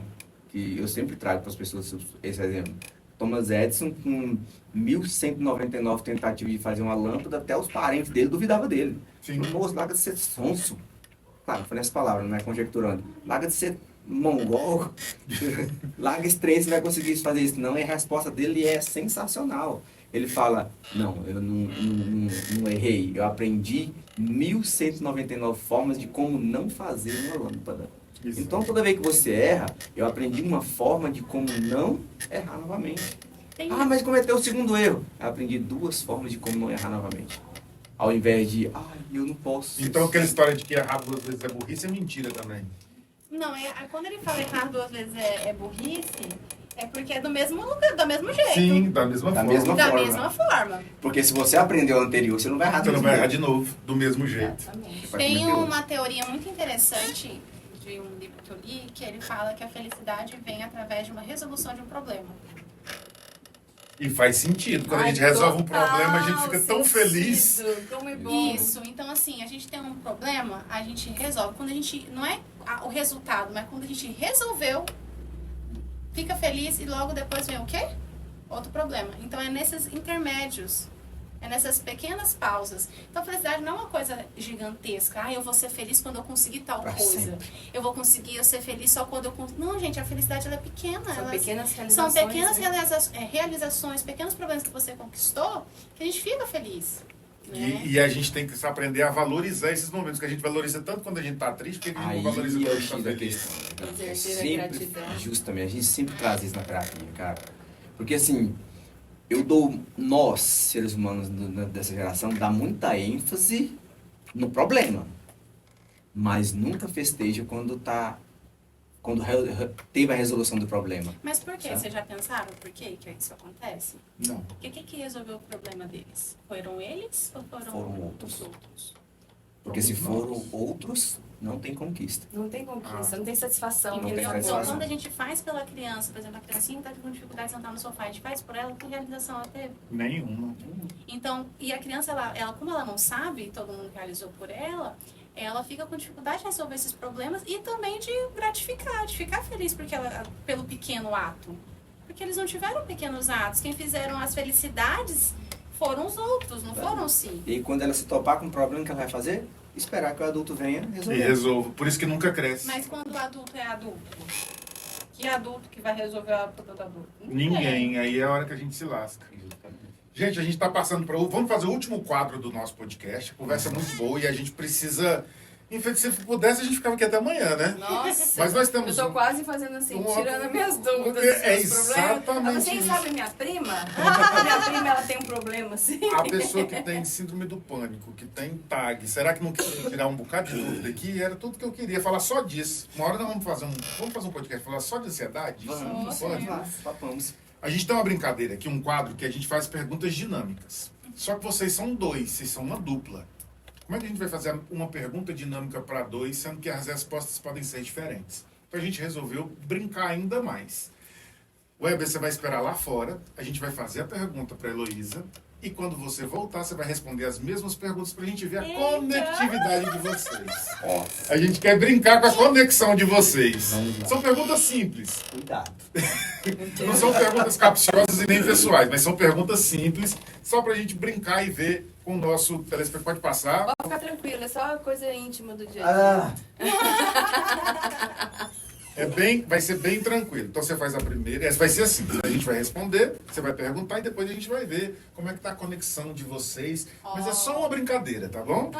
Que eu sempre trago para as pessoas esse exemplo. Thomas Edison, com 1199 tentativas de fazer uma lâmpada, até os parentes dele duvidavam dele. Sim. Moço, larga de ser sonso. Claro, foi nessa palavra, não é conjecturando. Larga de ser mongol. Larga esse trem, você vai conseguir fazer isso. Não, e a resposta dele é sensacional. Ele fala, não, eu não errei. Eu aprendi 1199 formas de como não fazer uma lâmpada. Isso. Então, toda vez que você erra, eu aprendi uma forma de como não errar novamente. Tem- Mas cometeu o segundo erro. Eu aprendi 2 formas de como não errar novamente. Ao invés de, eu não posso. Então aquela história de que errar 2 vezes é burrice é mentira também. Não, quando ele fala errar 2 vezes é burrice, é porque é do mesmo lugar, do mesmo jeito. Sim, da mesma Da forma. mesma Da forma. mesma forma. Porque se você aprendeu o anterior, você não vai errar Você não tudo vai de errar novo. de novo, do mesmo jeito. Exatamente. Vai Tem cometer uma outro. teoria muito interessante de um livro que eu li, que ele fala que a felicidade vem através de uma resolução de um problema. E faz sentido. Quando a Ai, gente resolve um total problema, a gente fica tão sentido. feliz. Como é bom. Isso, então assim, a gente tem um problema, a gente resolve. Quando a gente, não é o resultado, mas quando a gente resolveu, fica feliz e logo depois vem o quê? Outro problema. Então é nesses intermédios, é nessas pequenas pausas. Então a felicidade não é uma coisa gigantesca. Eu vou ser feliz quando eu conseguir tal Pra coisa. sempre. Eu vou conseguir eu ser feliz só quando eu consigo. Não, gente, a felicidade ela é pequena. São Elas- pequenas São realizações. pequenas né? realizações, pequenos problemas que você conquistou, que a gente fica feliz. Né? E a gente tem que aprender a valorizar esses momentos, que a gente valoriza tanto quando a gente tá triste, porque a gente Aí não valoriza é quando a o gente tá X da feliz. questão. né? Exercer a Sempre, gratidão. justamente, a gente sempre traz isso na terapia, cara. Porque assim, nós, seres humanos dessa geração, dá muita ênfase no problema. Mas nunca festeja quando teve a resolução do problema. Mas por quê? Sabe? Vocês já pensaram por quê que isso acontece? Não. Porque o que resolveu o problema deles? Foram eles ou foram Outros. os outros? Porque se foram outros, não tem conquista. Não tem conquista, não tem satisfação. Não tem Entendeu? Então, satisfação. quando a gente faz pela criança, por exemplo, a criancinha está com dificuldade de sentar no sofá, a gente faz por ela, que realização ela teve? Nenhuma. Então, e a criança, ela como ela não sabe, todo mundo realizou por ela fica com dificuldade de resolver esses problemas e também de gratificar, de ficar feliz pelo pequeno ato. Porque eles não tiveram pequenos atos. Quem fizeram as felicidades foram os outros, não foram sim. E aí, quando ela se topar com um problema, o que ela vai fazer? Esperar que o adulto venha E resolver. resolvo. Por isso que nunca cresce. Mas quando o adulto é adulto, que adulto que vai resolver a problema do adulto? Ninguém. Aí é a hora que a gente se lasca. Gente, a gente está passando para o... Vamos fazer o último quadro do nosso podcast. A conversa é muito boa e a gente precisa... Se pudesse, a gente ficava aqui até amanhã, né? Nossa, Mas nós temos eu tô um- quase fazendo assim, uma- tirando as minhas dúvidas. É os seus problemas. exatamente Mas vocês isso. sabem minha prima? A minha prima, ela tem um problema assim. A pessoa que tem síndrome do pânico, que tem TAG, será que não queria tirar um bocado de dúvida aqui? Era tudo que eu queria, falar só disso. Uma hora nós vamos fazer um podcast, falar só de ansiedade? Vamos, Pode? vamos lá, papamos. A gente tem uma brincadeira aqui, um quadro que a gente faz perguntas dinâmicas. Só que vocês são dois, vocês são uma dupla. Como é que a gente vai fazer uma pergunta dinâmica para dois, sendo que as respostas podem ser diferentes? Então a gente resolveu brincar ainda mais. Weber, você vai esperar lá fora, a gente vai fazer a pergunta para a Heloísa, e quando você voltar, você vai responder as mesmas perguntas para a gente ver a Eita! conectividade de vocês. Ó, A gente quer brincar com a conexão de vocês. Vamos lá. São perguntas simples. cuidado. Não são perguntas capciosas e nem pessoais, mas são perguntas simples, só pra gente brincar e ver com o nosso telespectador. Pode passar. Pode ficar tranquilo, é só coisa íntima do dia a dia. Vai ser bem tranquilo. Então você faz a primeira, vai ser assim, a gente vai responder, você vai perguntar e depois a gente vai ver como é que tá a conexão de vocês. Mas é só uma brincadeira, tá bom?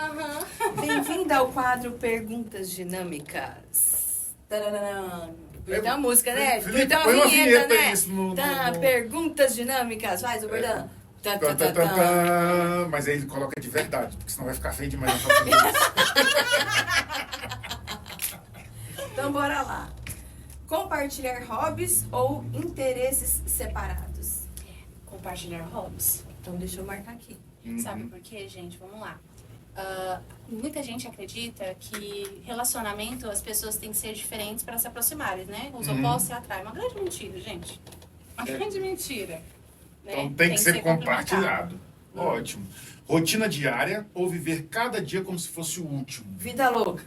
Bem-vinda ao quadro Perguntas Dinâmicas. Tararã. Tem uma música, né? Felipe, Tem uma põe uma vinheta, vinheta né? isso no- Tá, no- Perguntas Dinâmicas, faz o bordão. Tá, Tá, tá, tá, tá. Mas aí ele coloca de verdade, porque senão vai ficar feio demais na sua cabeça. Então bora lá. Compartilhar hobbies ou interesses separados? Compartilhar hobbies. Então deixa eu marcar aqui. Sabe por quê, gente? Vamos lá. Muita gente acredita que relacionamento as pessoas têm que ser diferentes para se aproximarem, né? Os opostos se atraem. Uma grande mentira, gente. Uma grande mentira. Né? Então tem que ser complementar. compartilhado. Ótimo. Rotina diária ou viver cada dia como se fosse o último? Vida louca.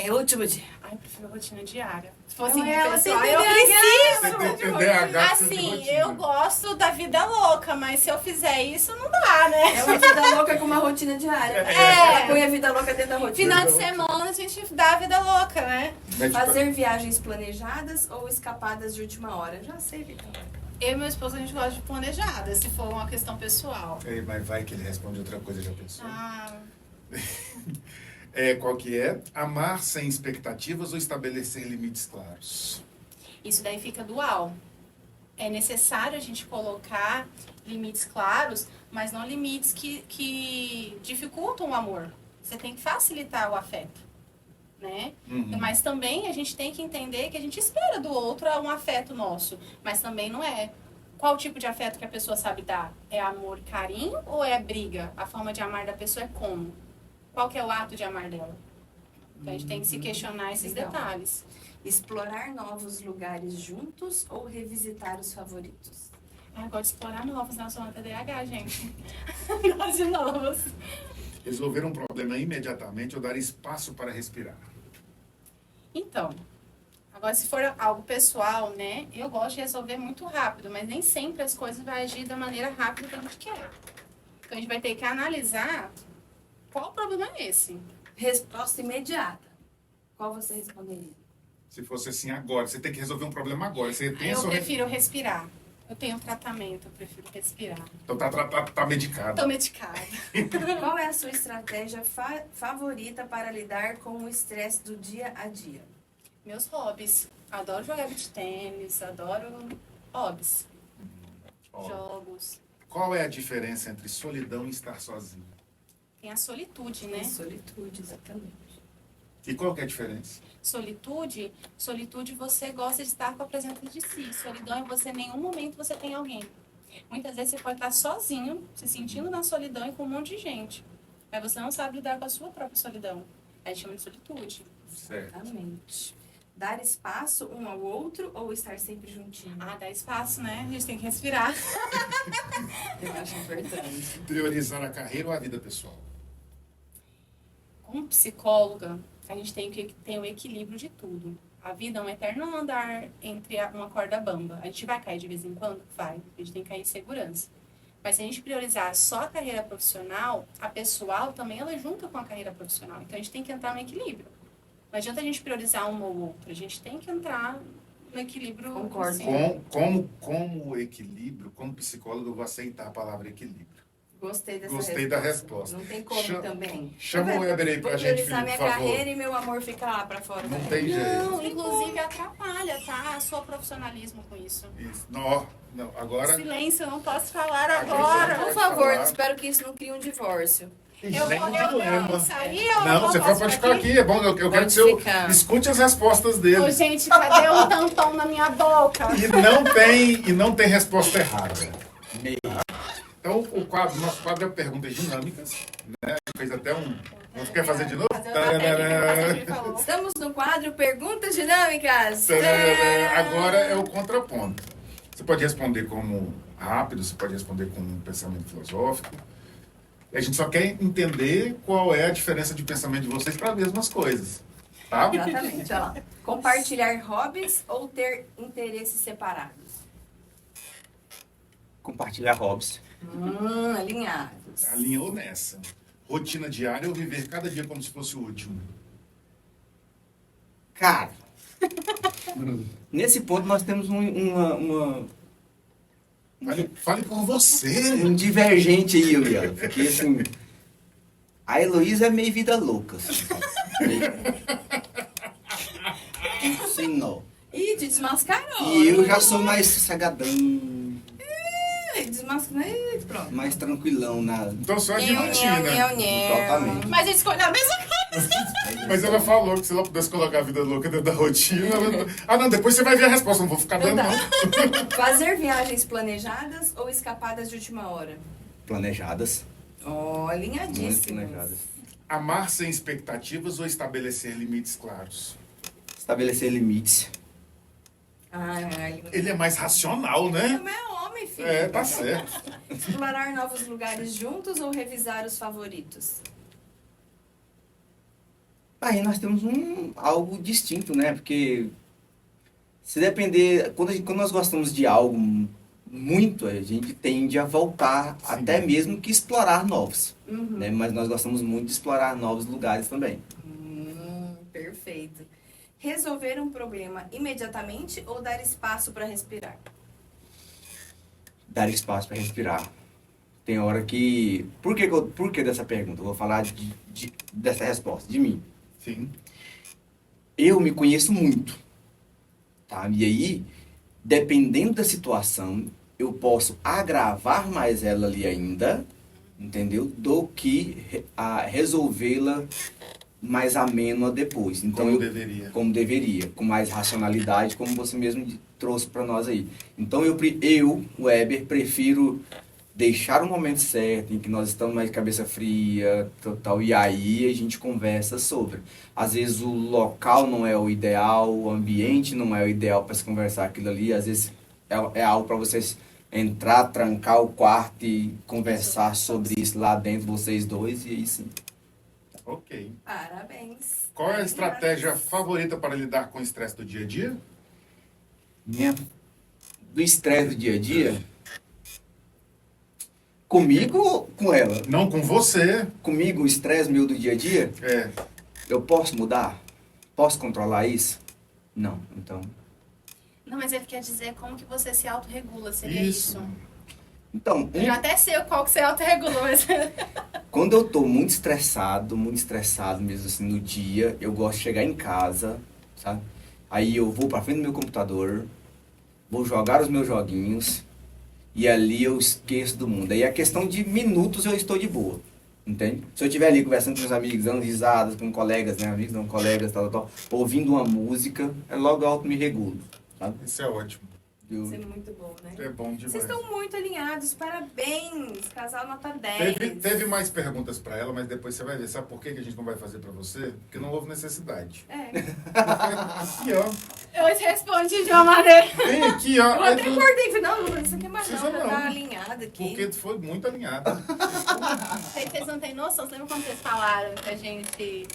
É o último dia. Ai, eu prefiro rotina diária. Se Não, fosse ela pessoal, tem eu TDAH. preciso. Você tem TDAH, você tem Assim, rotina. eu gosto da vida louca, mas se eu fizer isso, não dá, né? É uma vida louca com uma rotina diária. É. Ela põe a vida louca dentro da rotina. Final de semana a gente dá a vida louca, né? Mas, tipo, Fazer viagens planejadas ou escapadas de última hora? Já sei, Vitor. Eu e meu esposo, a gente gosta de planejada, se for uma questão pessoal. Ei, mas vai que ele responde outra coisa, já pensou? Ah, Qual que é? Amar sem expectativas ou estabelecer limites claros? isso daí fica dual. é necessário a gente colocar limites claros, mas não limites que dificultam o amor. Você tem que facilitar o afeto, né? Mas também a gente tem que entender que a gente espera do outro um afeto nosso, mas também não é. Qual tipo de afeto que a pessoa sabe dar? É amor e carinho ou é briga? A forma de amar da pessoa é como? Qual que é o ato de amar dela? Então a gente tem que se questionar esses Legal. detalhes. Explorar novos lugares juntos ou revisitar os favoritos? Ah, eu gosto de explorar novos, né? Eu sou uma TDAH, gente. Gosto de novos. Resolver um problema imediatamente ou dar espaço para respirar? Então, agora se for algo pessoal, né? Eu gosto de resolver muito rápido, mas nem sempre as coisas vão agir da maneira rápida que a gente quer. Então a gente vai ter que analisar qual o problema é esse. Resposta imediata. Qual você responderia? Se fosse assim agora, você tem que resolver um problema agora. Você Eu pensa ou prefiro respirar. Eu tenho tratamento, eu prefiro respirar. Então tá medicado. Tô medicada. Qual é a sua estratégia favorita para lidar com o estresse do dia a dia? Meus hobbies. Adoro jogar beach tênis, adoro hobbies. Ó, Jogos. qual é a diferença entre solidão e estar sozinho? Tem a solitude, né? Solitude, exatamente. E qual que é a diferença? Solitude você gosta de estar com a presença de si. Solidão é você, em nenhum momento você tem alguém. Muitas vezes você pode estar sozinho, se sentindo na solidão e com um monte de gente. Mas você não sabe lidar com a sua própria solidão. A gente chama de solitude. Certo. Exatamente. Dar espaço um ao outro ou estar sempre juntinho? Ah, dá espaço, né? A gente tem que respirar. Eu acho importante. Priorizar a carreira ou a vida pessoal? Como psicóloga, a gente tem que ter o equilíbrio de tudo. A vida é um eterno andar entre uma corda bamba. A gente vai cair de vez em quando? Vai. A gente tem que cair em segurança. Mas se a gente priorizar só a carreira profissional, a pessoal também ela é junta com a carreira profissional. Então a gente tem que entrar no equilíbrio. Não adianta a gente priorizar uma ou outra. A gente tem que entrar no equilíbrio. Concordo. assim. Como equilíbrio, como psicólogo, eu vou aceitar a palavra equilíbrio. Gostei dessa Gostei da resposta. Não tem como Chama- também. Chama o Weber aí pra Vou gente, priorizar Felipe, minha por favor. carreira e meu amor fica lá pra fora. Não também. tem jeito. Não, inclusive atrapalha, tá? O seu profissionalismo com isso. Isso. Não, agora... Silêncio, eu não posso falar Agora agora. Por Pode favor, falar. espero que isso não crie um divórcio. Nem Eu problema. vou sair ou Não, você pode ficar aqui. É bom, eu quero que você ficar. escute as respostas dele. Ô, gente, cadê o tampão na minha boca? E não tem resposta errada. Então, nosso quadro é perguntas dinâmicas, né? Fez até um... Você quer fazer de novo? Fazer outra técnica, você falou. Estamos no quadro Perguntas Dinâmicas. Agora é o contraponto. Você pode responder como rápido, você pode responder com um pensamento filosófico. E a gente só quer entender qual é a diferença de pensamento de vocês para as mesmas coisas. Tá? Exatamente, olha lá. Compartilhar hobbies ou ter interesses separados? Compartilhar hobbies. Alinhados. Alinhou nessa. Rotina diária ou viver cada dia como se fosse o último? Cara, nesse ponto nós temos Fale por você. um divergente aí, Leandro. Porque assim, a Heloísa é meio vida louca. Assim, sabe? Não sei não. Ih, te desmascarou. E eu já sou mais sossegadão, Desmascarou. Ih, pronto. mais tranquilão na. Então só de Nheu, rotina. nheu, nheu. Totalmente. Mas a gente escolheu a mesma coisa. Mas ela falou que se ela pudesse colocar a vida louca dentro da rotina... não, depois você vai ver a resposta. Não vou ficar dando, Então não. tá. Fazer viagens planejadas ou escapadas de última hora? Planejadas. Oh, Muito alinhadíssimas. planejadas. Amar sem expectativas ou estabelecer limites claros? Estabelecer limites. Ai, Ele é mais racional, né? Como é homem, filho. É, tá certo. Explorar novos lugares juntos ou revisar os favoritos? Aí nós temos algo distinto, né? Porque se depender, quando nós gostamos de algo muito, a gente tende a voltar Sim. até mesmo que explorar novos, Uhum. né? Mas nós gostamos muito de explorar novos lugares também. Perfeito. Resolver um problema imediatamente ou dar espaço para respirar? Dar espaço para respirar. Tem hora que... Por que dessa pergunta? Eu vou falar dessa resposta, de mim. Sim. Eu me conheço muito, tá? E aí, dependendo da situação, eu posso agravar mais ela ali ainda, entendeu? Do que resolvê-la mais amena depois. Então, como deveria, com mais racionalidade, como você mesmo trouxe para nós aí. Então, eu, Weber, prefiro deixar o momento certo, em que nós estamos mais de cabeça fria, tal, e aí a gente conversa sobre. Às vezes o local não é o ideal, o ambiente não é o ideal para se conversar aquilo ali, às vezes é algo para vocês entrar, trancar o quarto e conversar sobre isso lá dentro, vocês dois, e aí sim. Ok. Parabéns. Qual é a estratégia favorita para lidar com o estresse do dia a dia? Do estresse do dia a dia? Comigo ou com ela? Não, com você. Comigo, o estresse meu do dia a dia? É. Eu posso mudar? Posso controlar isso? Não, então... Não, mas ele quer dizer como que você se autorregula, seria Isso. isso? Então, Eu já até sei qual que você autorregula, mas... quando eu tô muito estressado mesmo assim no dia, eu gosto de chegar em casa, sabe? Aí eu vou pra frente do meu computador, vou jogar os meus joguinhos e ali eu esqueço do mundo. Aí a questão de minutos eu estou de boa, entende? Se eu estiver ali conversando com meus amigos, dando risadas com colegas, né? Amigos não colegas, tal, ouvindo uma música, logo eu me regulo, sabe? Isso é ótimo. Isso é muito bom, né? É bom demais. Vocês estão muito alinhados, parabéns! Casal nota 10. Teve mais perguntas para ela, mas depois você vai ver. Sabe por que que a gente não vai fazer para você? Porque não houve necessidade. É. Aqui, ó. Eu respondi de uma maneira... Vem aqui, ó. Eu até acordei e falei, não, isso aqui é mais Precisa não, não. tá alinhado aqui. Porque foi muito alinhada. Vocês não têm noção, você lembra quando vocês falaram que a gente...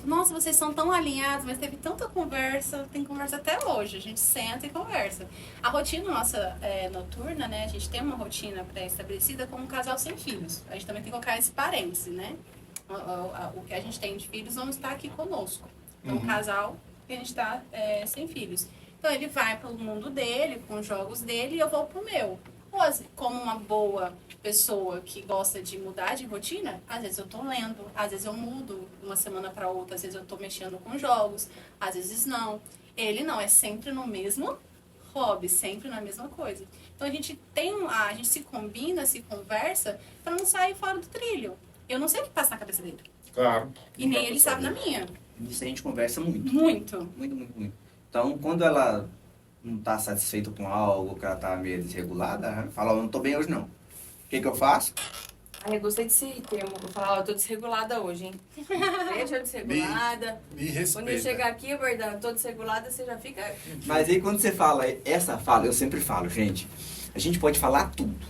Nossa, vocês são tão alinhados, mas teve tanta conversa, tem conversa até hoje, a gente senta e conversa. A rotina nossa noturna, né, a gente tem uma rotina pré-estabelecida como um casal sem filhos. A gente também tem que colocar esse parêntese, né? O que a gente tem de filhos não está aqui conosco. Então, um casal que a gente está sem filhos. Então, ele vai para o mundo dele, com os jogos dele, e eu vou para o meu. Como uma boa pessoa que gosta de mudar de rotina, às vezes eu tô lendo, às vezes eu mudo uma semana para outra, às vezes eu tô mexendo com jogos, às vezes não. Ele não, é sempre no mesmo hobby, sempre na mesma coisa. Então a gente a gente se combina, se conversa para não sair fora do trilho. Eu não sei o que passa na cabeça dele. Claro. E nem ele sabe na minha. Isso a gente conversa muito. Muito. Muito. Então, quando ela não tá satisfeita com algo, que ela tá meio desregulada, ela fala, eu não tô bem hoje não. O que eu faço? Ai, eu gostei desse termo. Vou falar, ó, eu tô desregulada hoje, hein? Deixa eu desregulada. Me respeita. Quando eu chegar aqui, Bordão, eu tô desregulada, você já fica... Mas aí quando você fala essa fala, eu sempre falo, gente, a gente pode falar tudo,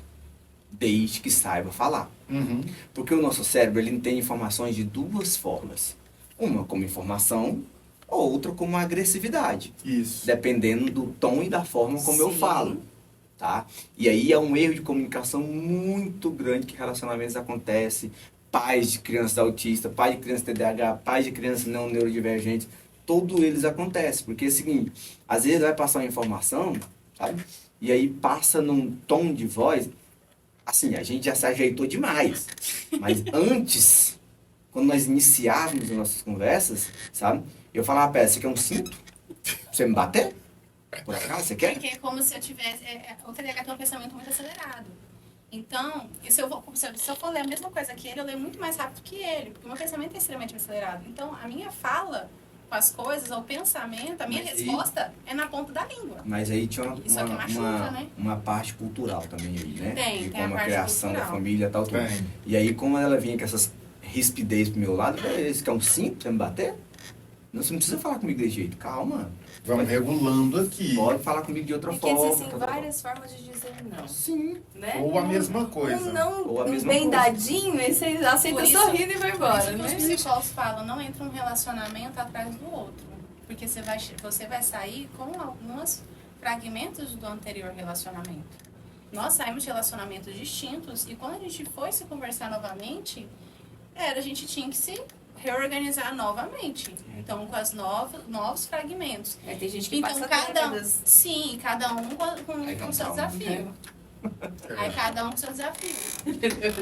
desde que saiba falar. Uhum. Porque o nosso cérebro, ele tem informações de duas formas. Uma como informação, outra como agressividade. Isso. Dependendo do tom e da forma como eu Sim. falo. Tá? E aí é um erro de comunicação muito grande que relacionamentos acontecem. Pais de crianças autistas, pais de crianças TDAH, pais de crianças não neurodivergentes, todos eles acontecem. Porque é o seguinte, às vezes vai passar uma informação, sabe? E aí passa num tom de voz, assim, a gente já se ajeitou demais. Mas antes, quando nós iniciávamos as nossas conversas, sabe? Eu falava, pera, você quer um cinto? Você me bater? Por acaso, você quer? Porque é como se eu tivesse... o TDAH tem um pensamento muito acelerado. Então, se eu for ler a mesma coisa que ele, eu leio muito mais rápido que ele. Porque o meu pensamento é extremamente acelerado. Então, a minha fala com as coisas, o pensamento, a minha resposta é na ponta da língua. Mas aí tinha Isso aqui machuca, né? uma parte cultural também aí, né? Tem como a a parte criação cultural. da família e tal, tudo. Tem. E aí, como ela vinha com essas rispidez pro meu lado, você quer um cinto? Você me bater? Não, você não precisa falar comigo desse jeito. Calma. Vamos regulando aqui. Pode falar comigo de outra Porque forma. existem tá, tá, tá. várias formas de dizer não, Sim. né? Ou a mesma coisa. Um não Ou a um mesma bem coisa. dadinho, e você aceita Por isso- sorrindo e vai Por embora, isso que né? os psicólogos falam, não entra um relacionamento atrás do outro. Porque você vai sair com alguns fragmentos do anterior relacionamento. Nós saímos de relacionamentos distintos e quando a gente foi se conversar novamente, a gente tinha que se reorganizar novamente. Então, com os novos fragmentos. É, tem gente que Então, passa cada um, décadas. sim, cada um Aí com não, o seu calma. desafio. Aí cada um com o seu desafio.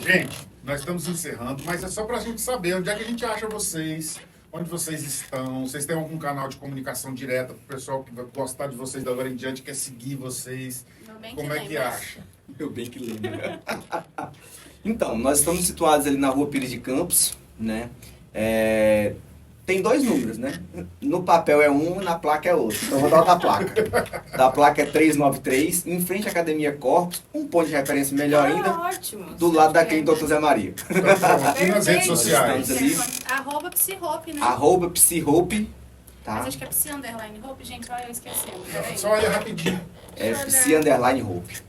Gente, nós estamos encerrando, mas é só pra gente saber onde é que a gente acha vocês, Onde vocês estão? Vocês têm algum canal de comunicação direta para o pessoal que vai gostar de vocês da agora em diante, quer seguir vocês? Como é que acha? Eu bem que lembro. Então, nós estamos situados ali na Rua Pires de Campos, né? Tem 2 números, né? No papel é um, na placa é outro. Então eu vou dar outra placa. Da placa é 393, em frente à Academia Corpus, um ponto de referência melhor ainda, Ótimo. do lado da clínica Dr. Zé Maria. Então, aqui nas redes sociais. Estamos ali. @psihope, né? @psihope, tá? Mas acho que é psi_hope, gente, olha eu esquecendo. Peraí. Só olha rapidinho. É psi_hope.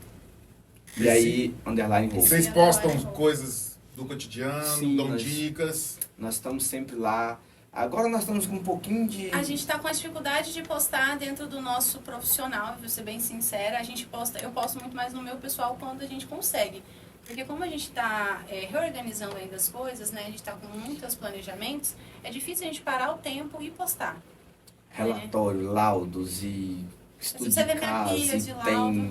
E aí, underline hope. Vocês postam coisas do cotidiano, Sim, dão nós- dicas. Nós estamos sempre lá. Agora nós estamos com um pouquinho de... A gente tá com a dificuldade de postar dentro do nosso profissional, vou ser bem sincera. Eu posto muito mais no meu pessoal quando a gente consegue. Porque como a gente está reorganizando ainda as coisas, né? A gente está com muitos planejamentos, é difícil a gente parar o tempo e postar. Relatório, laudos e estudo Você vê de minha caso, pilha e de laudo.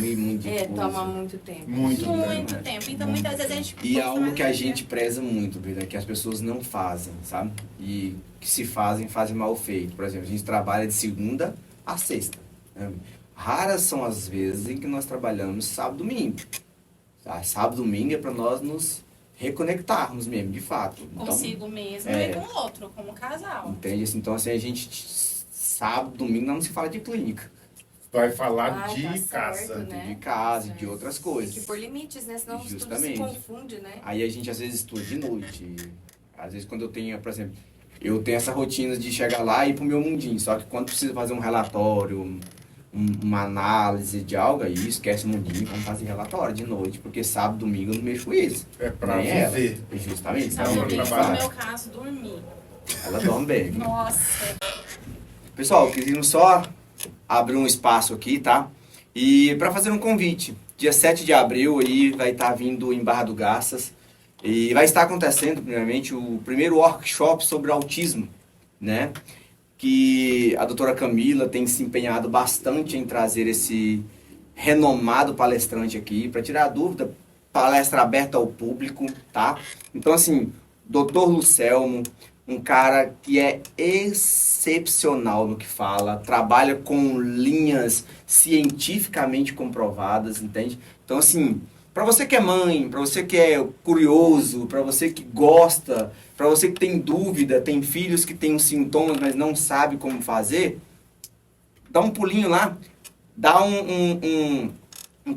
tem muito de coisa. Toma muito tempo. Muito Muito bem. tempo. Então muitas vezes a gente E é posta algo mais que a no gente dia. preza muito, Brida, que as pessoas não fazem, sabe? E que se fazem mal feito. Por exemplo, a gente trabalha de segunda a sexta. Né? Raras são as vezes em que nós trabalhamos sábado e domingo. Tá? Sábado e domingo é para nós nos reconectarmos mesmo, de fato. Então, Consigo mesmo é. e com o outro, como casal. entende? Então, assim, a gente, sábado, domingo, não se fala de clínica. Vai falar Ai, de tá certo, casa. né? De casa, de outras coisas. Tem que pôr limites, né? Senão tudo se Justamente. confunde, né? Aí a gente às vezes estuda de noite. Às vezes quando eu tenho, por exemplo, eu tenho essa rotina de chegar lá e ir pro meu mundinho. Só que quando precisa fazer um relatório, uma análise de algo, aí esquece o mundinho, vamos fazer relatório de noite. Porque sábado, domingo eu não mexo com isso. É pra Nem ela. viver. Justamente. Sábado Não, e domingo, trabalho. no meu caso, dormir. Ela dorme bem. Nossa. Pessoal, queríamos só abrir um espaço aqui, tá? E para fazer um convite. Dia 7 de abril aí vai estar vindo em Barra do Garças. E vai estar acontecendo, primeiramente, o primeiro workshop sobre autismo, né? Que a doutora Camila tem se empenhado bastante em trazer esse renomado palestrante aqui para tirar a dúvida, palestra aberta ao público, tá? Então, assim, doutor Lucelmo, um cara que é excepcional no que fala, trabalha com linhas cientificamente comprovadas, entende? Então, assim, para você que é mãe, para você que é curioso, para você que gosta, para você que tem dúvida, tem filhos que têm os sintomas, mas não sabe como fazer, dá um pulinho lá, dá um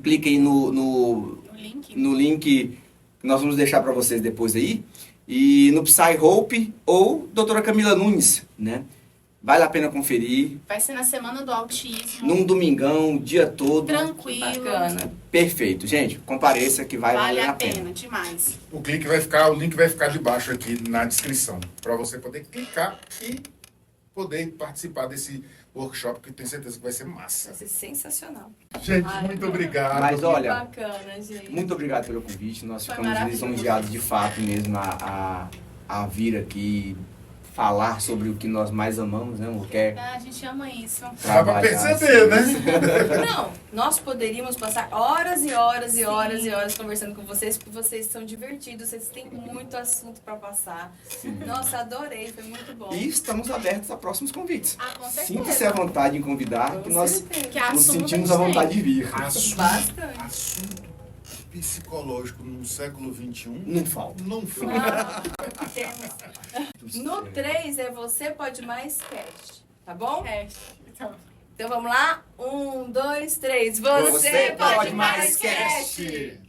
clique aí O link. no link que nós vamos deixar para vocês depois aí, e no Psy Hope ou doutora Camila Nunes, né? Vale a pena conferir. Vai ser na semana do autismo. Num domingão, o dia todo. Tranquilo. Bacana. Perfeito. Gente, compareça que vai Vale valer a pena, demais. O link vai ficar debaixo aqui na descrição, para você poder clicar e poder participar desse workshop, que eu tenho certeza que vai ser massa. Vai ser sensacional. Gente, Ai, muito obrigado. Mas Que olha, bacana, gente. muito obrigado pelo convite. Nós Foi ficamos maravilhoso. lisonjeados de fato mesmo a vir aqui falar sobre o que nós mais amamos, né? O que é Ah, a gente ama isso. Dá pra trabalhar, perceber, assim. né? Não, nós poderíamos passar horas e horas e Sim. horas e horas conversando com vocês, porque vocês são divertidos, vocês têm muito assunto pra passar. Nossa, adorei, foi muito bom. E estamos abertos a próximos convites. Ah, com certeza. Sinta-se à vontade em convidar, que Com nós certeza. Que nos assunto sentimos a à gente vontade de vir. Bastante. Assunto psicológico no século XXI Não falta. não falta. Não, temos. No 3 é Você Pode Mais Cast, tá bom? É. Então. Então vamos lá? 1, 2, 3. Você Pode Mais Cast.